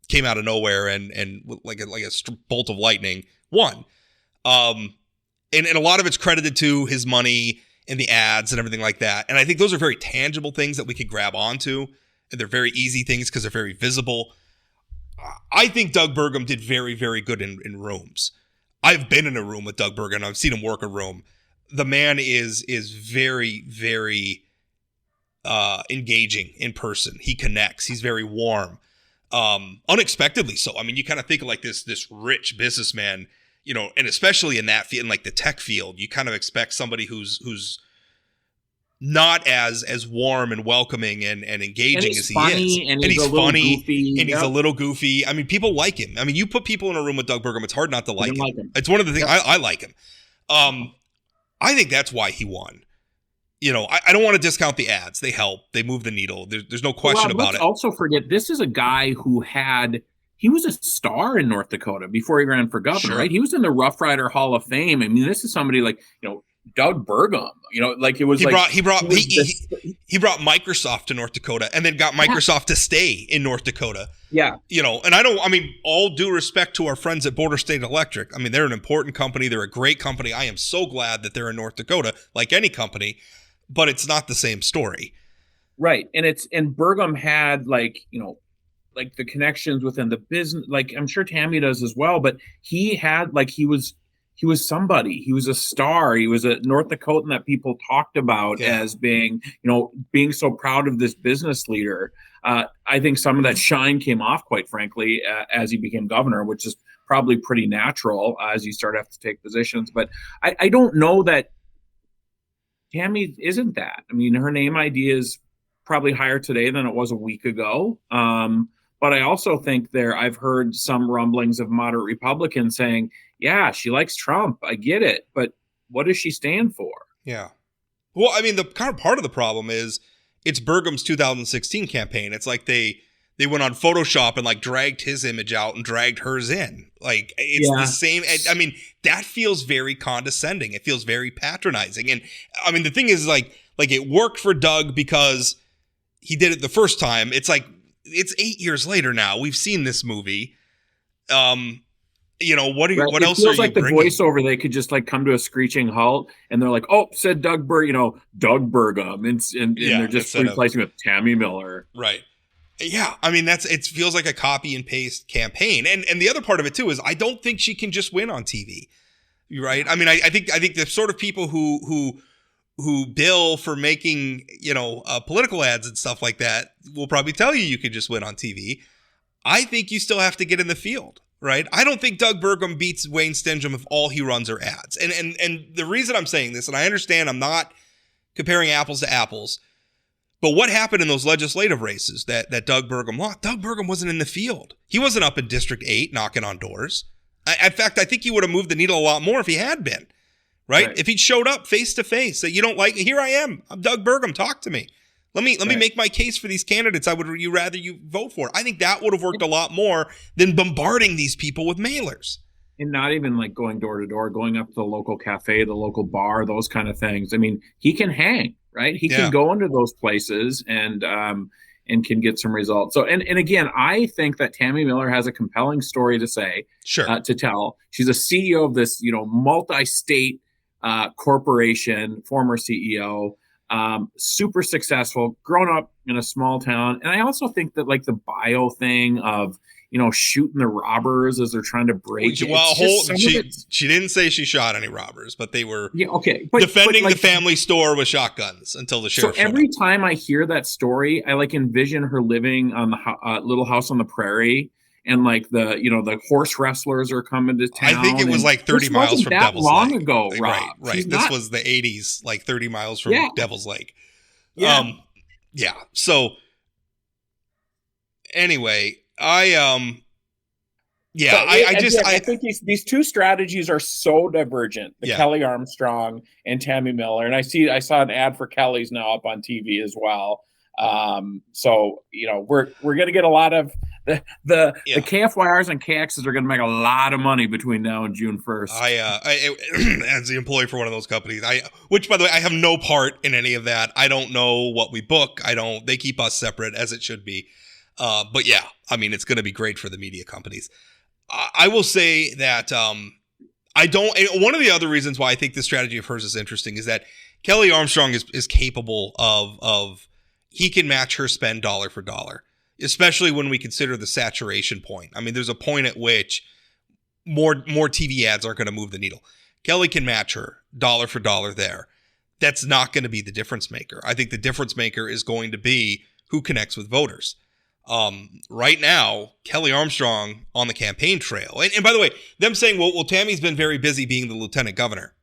S2: came out of nowhere and like a bolt of lightning won. And a lot of it's credited to his money and the ads and everything like that. And I think those are very tangible things that we could grab onto. And they're very easy things because they're very visible. I think Doug Burgum did very, very good in rooms. I've been in a room with Doug Burgum. I've seen him work a room. The man is very, very engaging in person. He connects. He's very warm. Unexpectedly so. I mean, you kind of think of like this rich businessman, and especially in that field, in like the tech field, you kind of expect somebody who's not as warm and welcoming and engaging as he is.
S3: And he's funny. Goofy.
S2: And he's a little goofy. I mean, people like him. I mean, you put people in a room with Doug Burgum, it's hard not to like him. It's one of the things I like him. I think that's why he won. I don't want to discount the ads. They help. They move the needle. There's no question about it.
S3: Also forget, this is a guy who he was a star in North Dakota before he ran for governor,
S2: Sure.
S3: right? He was in the Rough Rider Hall of Fame. I mean, this is somebody like, Doug Burgum, like it was
S2: he brought Microsoft to North Dakota and then got Microsoft to stay in North Dakota.
S3: Yeah.
S2: And all due respect to our friends at Border State Electric. I mean, they're an important company. They're a great company. I am so glad that they're in North Dakota, like any company, but it's not the same story.
S3: Right. And Burgum had like the connections within the business, like I'm sure Tammy does as well, but he had he was somebody. He was a star. He was a North Dakotan that people talked about as being so proud of this business leader. I think some of that shine came off, quite frankly, as he became governor, which is probably pretty natural as you start to have to take positions. But I don't know that Tammy isn't that. I mean, her name ID is probably higher today than it was a week ago. But I also think I've heard some rumblings of moderate Republicans saying, yeah, she likes Trump. I get it. But what does she stand for?
S2: Yeah. Well, I mean, the kind of part of the problem is it's Burgum's 2016 campaign. It's like they went on Photoshop and dragged his image out and dragged hers in. It's the same. I mean, that feels very condescending. It feels very patronizing. And I mean, the thing is it worked for Doug because he did it the first time. It's it's 8 years later now. We've seen this movie. What else are you bringing?
S3: It feels like the voiceover, they could just come to a screeching halt and they're like, oh, said Doug Burgum, and they're just replacing with Tammy Miller.
S2: Right. Yeah. I mean, it feels like a copy and paste campaign. And the other part of it too is I don't think she can just win on TV. Right. I mean, I think the sort of people who bill for making, political ads and stuff like that will probably tell you can just win on TV. I think you still have to get in the field, right? I don't think Doug Burgum beats Wayne Stingham if all he runs are ads. And the reason I'm saying this, and I understand I'm not comparing apples to apples, but what happened in those legislative races that Doug Burgum lost? Doug Burgum wasn't in the field. He wasn't up in District 8 knocking on doors. In fact, I think he would have moved the needle a lot more if he had been. Right? If he'd showed up face to face, that you don't like, here I am. I'm Doug Burgum. Talk to me. Let me make my case for these candidates rather you vote for. I think that would have worked a lot more than bombarding these people with mailers.
S3: And not even going door to door, going up to the local cafe, the local bar, those kind of things. I mean, he can hang, right? He can go into those places and and can get some results. So, and again, I think that Tammy Miller has a compelling story to say, to tell. She's a CEO of this, multi-state corporation, former CEO, super successful, grown up in a small town. And I also think that like the bio thing of, shooting the robbers as they're trying to break.
S2: Well, she didn't say she shot any robbers, but they were
S3: defending
S2: the family store with shotguns until the sheriff.
S3: So every time I hear that story, I like envision her living on the little house on the prairie, and like the horse wrestlers are coming to town.
S2: I think it was like 30 miles from Devil's Lake.
S3: Long ago, Rob.
S2: Right. This was the 80s, like 30 miles from Devil's Lake.
S3: Yeah.
S2: So anyway, I
S6: think these two strategies are so divergent. The Kelly Armstrong and Tammy Miller, and I saw an ad for Kelly's now up on TV as well. So we're going to get a lot of the KFYRs and KXs are going to make a lot of money between now and June 1st.
S2: I as the employee for one of those companies, which by the way, I have no part in any of that. I don't know what we book. They keep us separate as it should be. But yeah, I mean, it's going to be great for the media companies. I will say that one of the other reasons why I think this strategy of hers is interesting is that Kelly Armstrong is capable of he can match her spend dollar for dollar, especially when we consider the saturation point. I mean, there's a point at which more TV ads aren't going to move the needle. Kelly can match her dollar for dollar there. That's not going to be the difference maker. I think the difference maker is going to be who connects with voters. Right now, Kelly Armstrong on the campaign trail. And by the way, them saying, well, Tammy's been very busy being the lieutenant governor.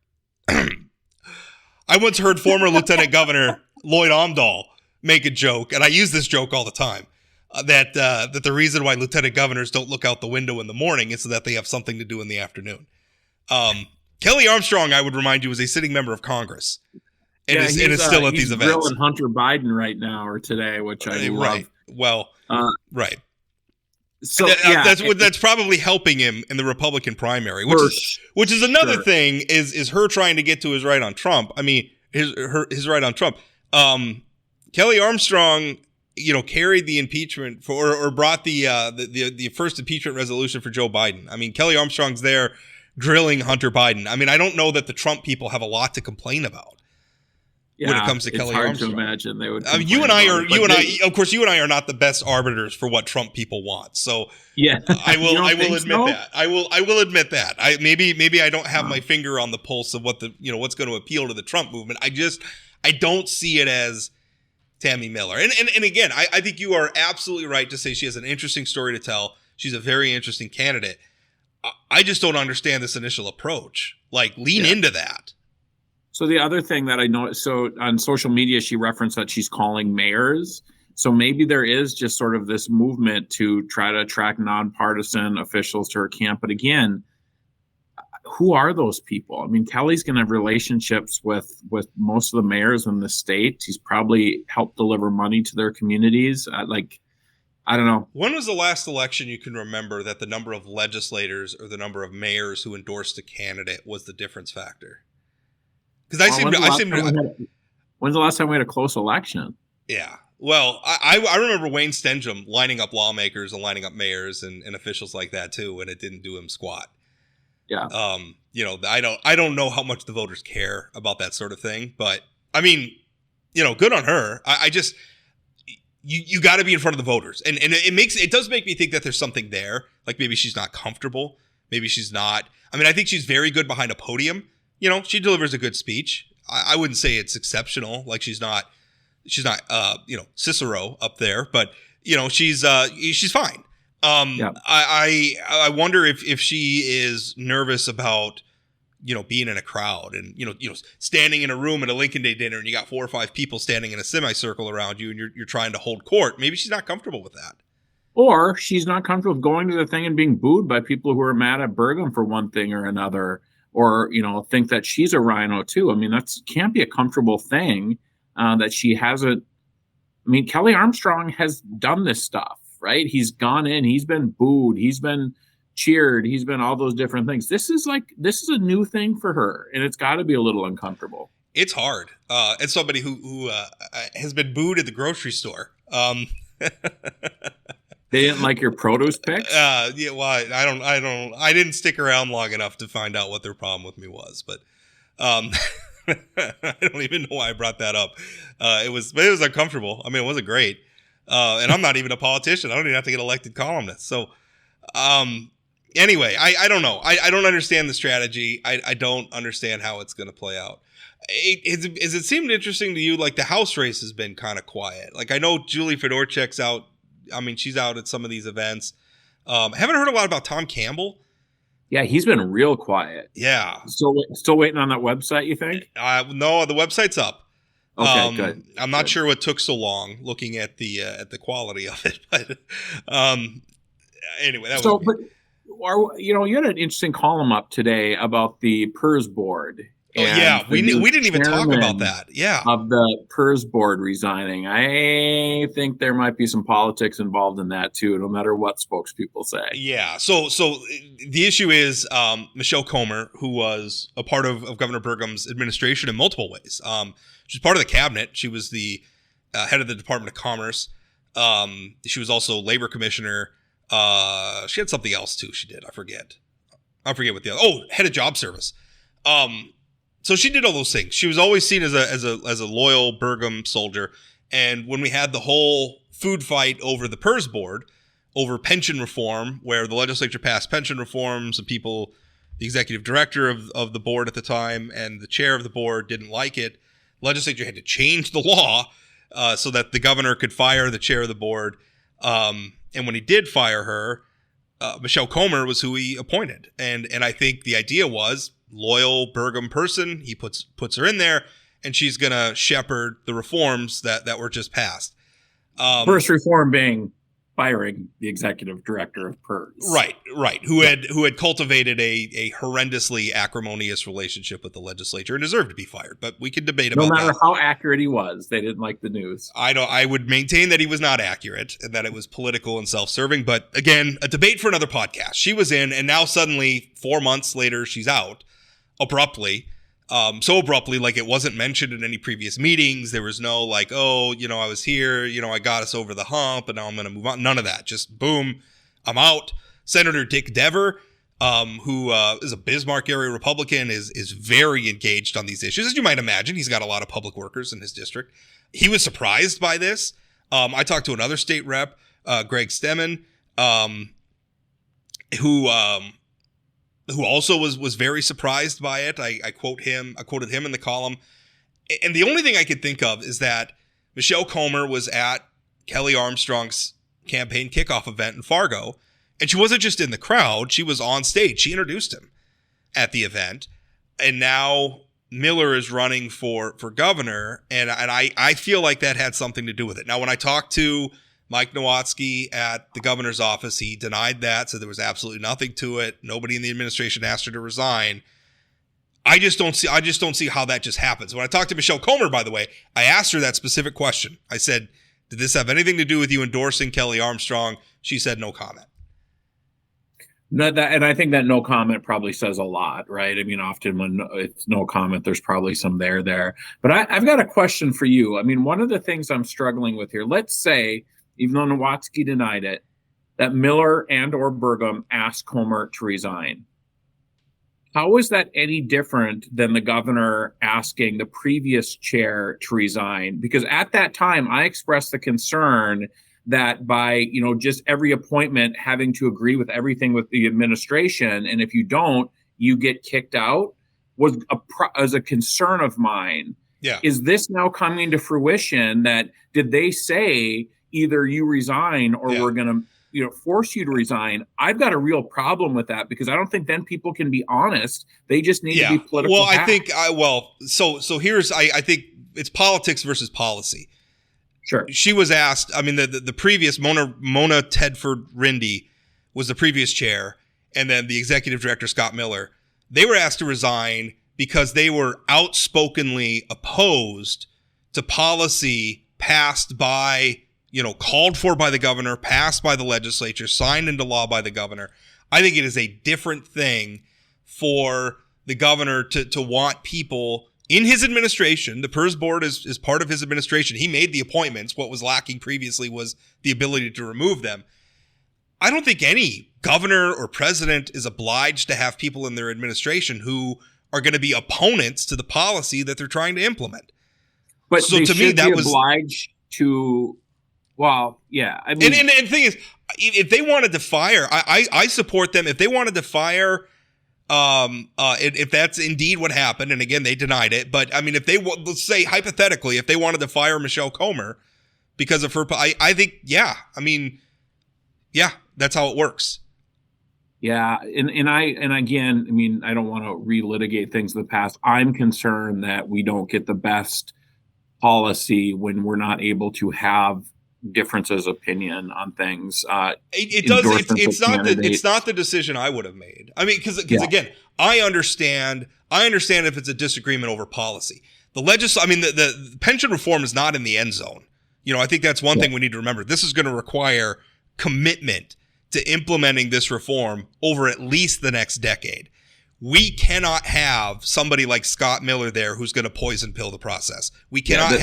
S2: I once heard former Lieutenant Governor Lloyd Omdahl make a joke, and I use this joke all the time, that the reason why lieutenant governors don't look out the window in the morning is so that they have something to do in the afternoon. Kelly Armstrong, I would remind you, is a sitting member of Congress. And is still at these events.
S3: He's grilling Hunter Biden right now or today, which I love.
S2: Right. Well, right.
S3: So
S2: that's probably helping him in the Republican primary, which is another thing is her trying to get to his right on Trump. I mean, his right on Trump. Kelly Armstrong, carried the impeachment or brought the first impeachment resolution for Joe Biden. I mean, Kelly Armstrong's there grilling Hunter Biden. I mean, I don't know that the Trump people have a lot to complain about. When it comes to Kelly Armstrong,
S3: it's hard to imagine they would.
S2: You and I are not the best arbiters for what Trump people want. So I will admit that. I will admit that. Maybe I don't have my finger on the pulse of what what's going to appeal to the Trump movement. I don't see it as Tammy Miller. And again, I think you are absolutely right to say she has an interesting story to tell. She's a very interesting candidate. I just don't understand this initial approach. Like, lean into that.
S3: So the other thing that I know, so on social media, she referenced that she's calling mayors. So maybe there is just sort of this movement to try to attract nonpartisan officials to her camp. But again, who are those people? I mean, Kelly's going to have relationships with most of the mayors in the state. He's probably helped deliver money to their communities. I don't know.
S2: When was the last election you can remember that the number of legislators or the number of mayors who endorsed a candidate was the difference factor? Because
S3: when's the last time we had a close election?
S2: Yeah. Well, I remember Wayne Stenjum lining up lawmakers and lining up mayors and officials like that too, and it didn't do him squat.
S3: Yeah.
S2: I don't know how much the voters care about that sort of thing, but I mean, good on her. I just you got to be in front of the voters, and it does make me think that there's something there. Like maybe she's not comfortable, maybe she's not. I mean, I think she's very good behind a podium. She delivers a good speech. I wouldn't say it's exceptional. Like she's not Cicero up there, but she's fine. I wonder if she is nervous about being in a crowd and standing in a room at a Lincoln Day dinner and you got 4 or 5 people standing in a semicircle around you and you're trying to hold court. Maybe she's not comfortable with that.
S3: Or she's not comfortable going to the thing and being booed by people who are mad at Burgum for one thing or another. Or, think that she's a rhino too. I mean, can't be a comfortable thing that she hasn't. I mean, Kelly Armstrong has done this stuff, right? He's gone in, he's been booed, he's been cheered, he's been all those different things. This is a new thing for her, and it's got to be a little uncomfortable.
S2: It's hard. As somebody who has been booed at the grocery store,
S3: They didn't like your produce picks?
S2: Yeah, well, I didn't stick around long enough to find out what their problem with me was, but I don't even know why I brought that up. It was uncomfortable. I mean, it wasn't great. And I'm not even a politician. I don't even have to get elected columnist. So, anyway, I don't know. I don't understand the strategy. I don't understand how it's going to play out. Has it seemed interesting to you? Like, the House race has been kind of quiet. Like, I know Julie Fedorchak's out. I mean, she's out at some of these events. Haven't heard a lot about Tom Campbell.
S3: Yeah, he's been real quiet.
S2: Yeah.
S3: Still waiting on that website, you think?
S2: No, the website's up.
S3: Okay, good.
S2: I'm not sure what took so long, looking at the quality of it, but anyway, that was.
S3: But you had an interesting column up today about the PERS board.
S2: Oh, yeah, we didn't even talk about that. Yeah,
S3: of the PERS board resigning. I think there might be some politics involved in that too, no matter what spokespeople say.
S2: Yeah. So the issue is Michelle Comer, who was a part of Governor Burgum's administration in multiple ways. She's part of the cabinet. She was the head of the Department of Commerce. She was also labor commissioner. She had something else too. She did. I forget what the other. Oh, head of job service. So she did all those things. She was always seen as a loyal Burgum soldier. And when we had the whole food fight over the PERS board, over pension reform, where the legislature passed pension reforms, and the executive director of the board at the time and the chair of the board didn't like it, legislature had to change the law so that the governor could fire the chair of the board. And when he did fire her, Michelle Comer was who he appointed. And I think the idea was, loyal Burgum person, he puts her in there, and she's going to shepherd the reforms that were just passed.
S3: First reform being firing the executive director of PERS.
S2: Right. Who had cultivated a horrendously acrimonious relationship with the legislature and deserved to be fired. But we could debate about that.
S3: No matter how accurate he was, they didn't like the news.
S2: I would maintain that he was not accurate and that it was political and self-serving. But again, a debate for another podcast. She was in, and now suddenly 4 months later, she's out abruptly. So abruptly, like it wasn't mentioned in any previous meetings. There was no like, I was here, I got us over the hump and now I'm going to move on. None of that. Just boom, I'm out. Senator Dick Dever, who is a Bismarck area Republican, is very engaged on these issues. As you might imagine, he's got a lot of public workers in his district. He was surprised by this. I talked to another state rep, Greg Stemmen, who also was very surprised by it. I quoted him in the column. And the only thing I could think of is that Michelle Comer was at Kelly Armstrong's campaign kickoff event in Fargo, and she wasn't just in the crowd, she was on stage. She introduced him at the event. And now Miller is running for governor, and I feel like that had something to do with it. Now, when I talked to Mike Nowatzki at the governor's office, he denied that, said there was absolutely nothing to it. Nobody in the administration asked her to resign. I just don't see how that just happens. When I talked to Michelle Comer, by the way, I asked her that specific question. I said, did this have anything to do with you endorsing Kelly Armstrong? She said no comment.
S3: No, and I think that no comment probably says a lot, right? I mean, often when it's no comment, there's probably some there. But I've got a question for you. I mean, one of the things I'm struggling with here, let's say, even though Nowatzki denied it, that Miller and or Burgum asked Comer to resign. How is that any different than the governor asking the previous chair to resign? Because at that time, I expressed the concern that by, just every appointment having to agree with everything with the administration, and if you don't, you get kicked out, was as a concern of mine.
S2: Yeah.
S3: Is this now coming to fruition that did they say either you resign or we're going to force you to resign? I've got a real problem with that because I don't think then people can be honest. They just need to be political.
S2: Well, I think so here's I think it's politics versus policy.
S3: Sure.
S2: She was asked, I mean, the previous Mona Tedford Rindy was the previous chair, and then the executive director, Scott Miller, they were asked to resign because they were outspokenly opposed to policy passed by, called for by the governor, passed by the legislature, signed into law by the governor. I think it is a different thing for the governor to want people in his administration, the PERS board is part of his administration. He made the appointments. What was lacking previously was the ability to remove them. I don't think any governor or president is obliged to have people in their administration who are going to be opponents to the policy that they're trying to implement.
S3: But
S2: so
S3: they
S2: to me, that was
S3: obliged to. Well, yeah. I mean,
S2: and the thing is, if they wanted to fire, I support them. If they wanted to fire, if that's indeed what happened, and again they denied it, but I mean, if they let's say hypothetically, if they wanted to fire Michelle Comer because of her, I think, yeah, I mean, yeah, that's how it works.
S3: Yeah, and again, I mean, I don't want to relitigate things in the past. I'm concerned that we don't get the best policy when we're not able to have differences of opinion on things.
S2: It does. It's not the decision I would have made. I mean, because again, I understand if it's a disagreement over policy. The pension reform is not in the end zone. You know, I think that's one thing we need to remember. This is going to require commitment to implementing this reform over at least the next decade. We cannot have somebody like Scott Miller there who's going to poison pill the process. We cannot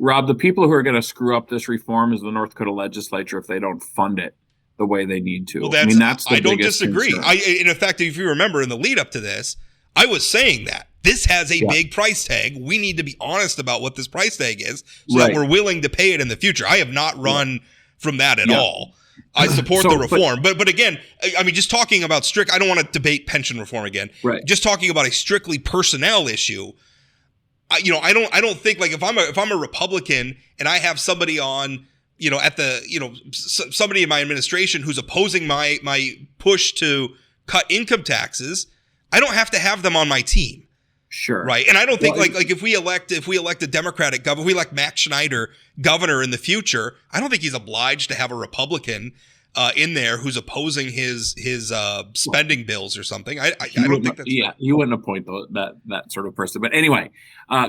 S3: Rob, the people who are going to screw up this reform is the North Dakota legislature if they don't fund it the way they need to.
S2: Well, I don't disagree. In fact, if you remember in the lead up to this, I was saying that this has a big price tag. We need to be honest about what this price tag is so that we're willing to pay it in the future. I have not run from that at all. I support the reform, but again, I mean, just talking about I don't want to debate pension reform again. Right. Just talking about a strictly personnel issue. I don't think, like, if I'm a Republican and I have somebody on, somebody in my administration who's opposing my push to cut income taxes, I don't have to have them on my team.
S3: Sure.
S2: Right. And I don't think if we elect a Democratic governor, we elect Max Schneider governor in the future, I don't think he's obliged to have a Republican in there who's opposing his spending bills or something. I don't think that's
S3: you wouldn't appoint that sort of person. But anyway,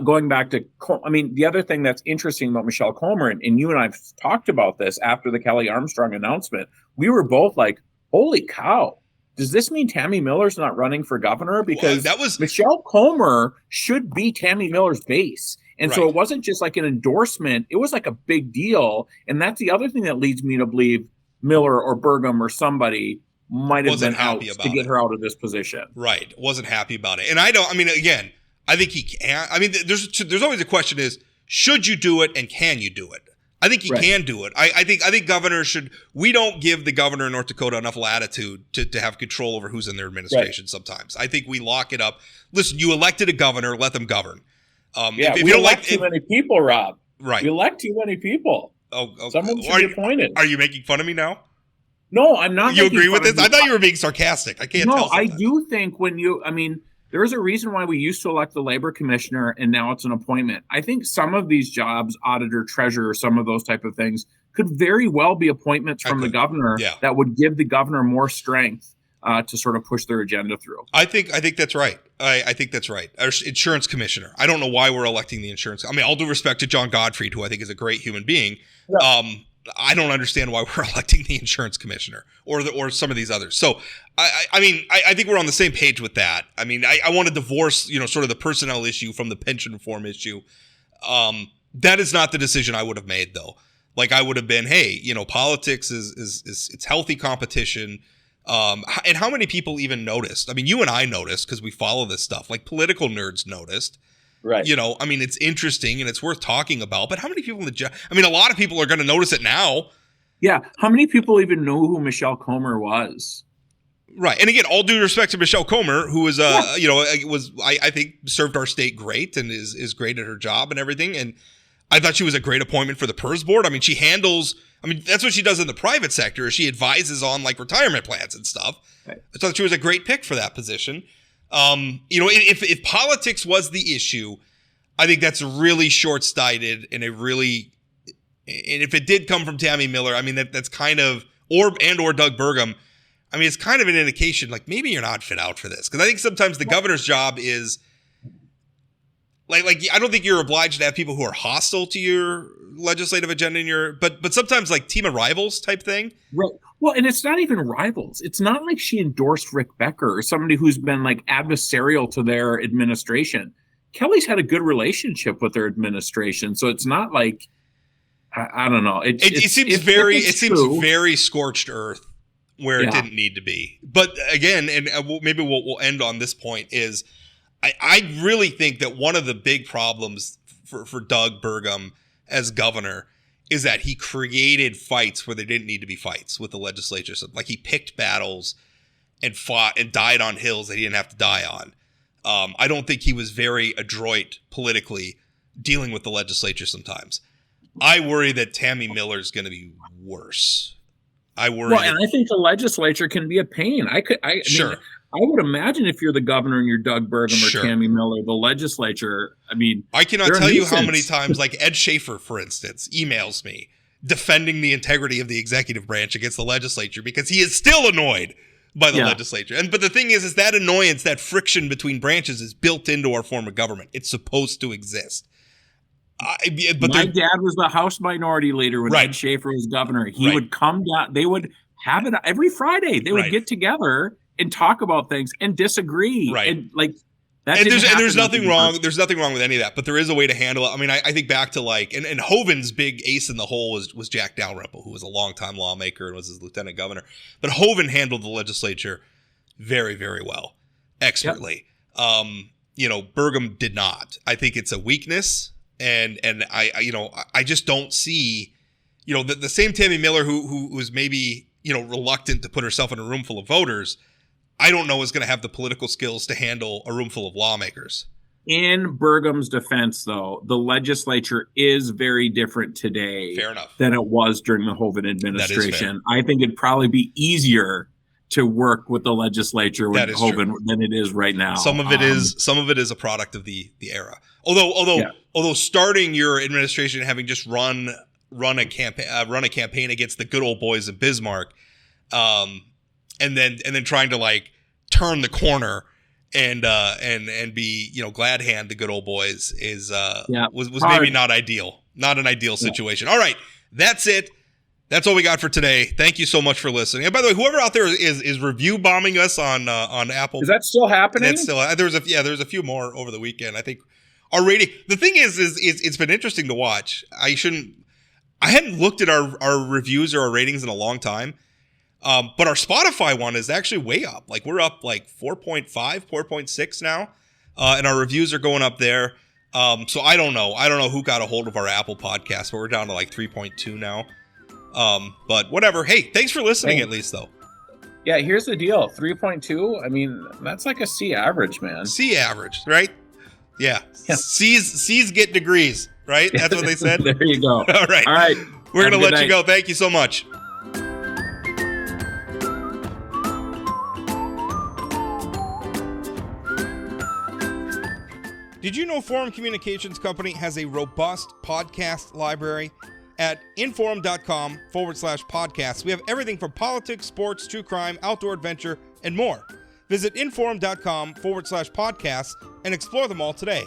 S3: going back to, the other thing that's interesting about Michelle Comer, and you and I've talked about this after the Kelly Armstrong announcement, we were both like, holy cow. Does this mean Tammy Miller's not running for governor? Because Michelle Comer should be Tammy Miller's base. And so it wasn't just like an endorsement. It was like a big deal. And that's the other thing that leads me to believe Miller or Burgum or somebody might have been out to get her out of this position.
S2: Right. Wasn't happy about it. And I think he can. I mean, there's always a question is, should you do it and can you do it? I think he can do it. I think governors should. We don't give the governor of North Dakota enough latitude to have control over who's in their administration. Sometimes I think we lock it up. Listen, you elected a governor, let them govern.
S6: If you elect too many people, Rob.
S2: Right.
S6: We elect too many people. Someone should be appointed.
S2: Are you making fun of me now?
S3: No, I'm not.
S2: You agree with this? I thought you were being sarcastic. I can't tell.
S3: No, I do think there is a reason why we used to elect the labor commissioner and now it's an appointment. I think some of these jobs, auditor, treasurer, some of those type of things, could very well be appointments from the governor that would give the governor more strength to sort of push their agenda through.
S2: I think that's right. I think that's right. Our insurance commissioner. I don't know why we're electing the insurance. I mean, all due respect to John Gottfried, who I think is a great human being. Yeah. I don't understand why we're electing the insurance commissioner or some of these others. So, I think we're on the same page with that. I mean, I want to divorce, sort of the personnel issue from the pension reform issue. That is not the decision I would have made, though. Like, I would have been, hey, politics is it's healthy competition. And how many people even noticed? I mean, you and I noticed because we follow this stuff. Like, political nerds noticed.
S6: Right.
S2: It's interesting and it's worth talking about, but how many people a lot of people are going to notice it now.
S3: Yeah. How many people even know who Michelle Comer was?
S2: Right. And again, all due respect to Michelle Comer, who is, I think served our state great and is great at her job and everything. And I thought she was a great appointment for the PERS board. I mean, that's what she does in the private sector. She advises on like retirement plans and stuff. Right. I thought she was a great pick for that position. If politics was the issue, I think that's really short-sighted and if it did come from Tammy Miller, I mean, that's kind of, or Doug Burgum, I mean, it's kind of an indication, like, maybe you're not fit out for this. Because I think sometimes the governor's job is, like I don't think you're obliged to have people who are hostile to your legislative agenda but sometimes like team of rivals type thing.
S3: Right. Well, and it's not even rivals. It's not like she endorsed Rick Becker or somebody who's been like adversarial to their administration. Kelly's had a good relationship with their administration, so it's not like I don't know. It
S2: seems very scorched earth where it didn't need to be. But again, and maybe we'll end on this point is I really think that one of the big problems for Doug Burgum as governor is that he created fights where there didn't need to be fights with the legislature. So, like, he picked battles and fought and died on hills that he didn't have to die on. I don't think he was very adroit politically dealing with the legislature sometimes. I worry that Tammy Miller's going to be worse. And
S3: I think the legislature can be a pain. I mean, I would imagine if you're the governor and you're Doug Burgum or Tammy Miller, the legislature, I mean,
S2: I cannot tell you how many times, like Ed Schaefer, for instance, emails me defending the integrity of the executive branch against the legislature because he is still annoyed by the legislature. But the thing is that annoyance, that friction between branches is built into our form of government. It's supposed to exist. But
S3: my dad was the House Minority Leader when Ed Schaefer was governor. He would come down. They would have it every Friday. They would get together and talk about things and disagree.
S2: Right.
S3: And like
S2: that. And there's nothing wrong. There's nothing wrong with any of that. But there is a way to handle it. I mean, I think back to like and Hovind's big ace in the hole was Jack Dalrymple, who was a longtime lawmaker and was his lieutenant governor. But Hovind handled the legislature very, very well, expertly. Yep. Burgum did not. I think it's a weakness. And I just don't see, the same Tammy Miller who was maybe, reluctant to put herself in a room full of voters, I don't know is going to have the political skills to handle a room full of lawmakers.
S3: In Burgum's defense, though, the legislature is very different today than it was during the Hovind administration. I think it'd probably be easier to work with the legislature with Hovind than it is right now.
S2: Some of it is a product of the era. Although starting your administration and having just run a campaign against the good old boys of Bismarck, and then trying to like turn the corner and be glad hand the good old boys was maybe not an ideal situation. All right, that's it. That's all we got for today. Thank you so much for listening. And by the way, whoever out there is review bombing us on Apple,
S6: is that still happening?
S2: It's still there's a few more over the weekend. I think our rating. The thing is it's been interesting to watch. I hadn't looked at our reviews or our ratings in a long time, but our Spotify one is actually way up. Like we're up like 4.5, 4.6 now, and our reviews are going up there. So I don't know who got a hold of our Apple podcast, but we're down to like 3.2 now. But whatever. Hey, thanks for listening at least though.
S6: Yeah, here's the deal. 3.2, I mean, that's like a C average, man.
S2: C average, right? Yeah. C's get degrees, right? That's what they said.
S3: There you go.
S2: All right. We're going to let you go. Thank you so much. Did you know Forum Communications Company has a robust podcast library? At inforum.com/podcasts, we have everything from politics, sports, true crime, outdoor adventure, and more. Visit inforum.com/podcasts and explore them all today.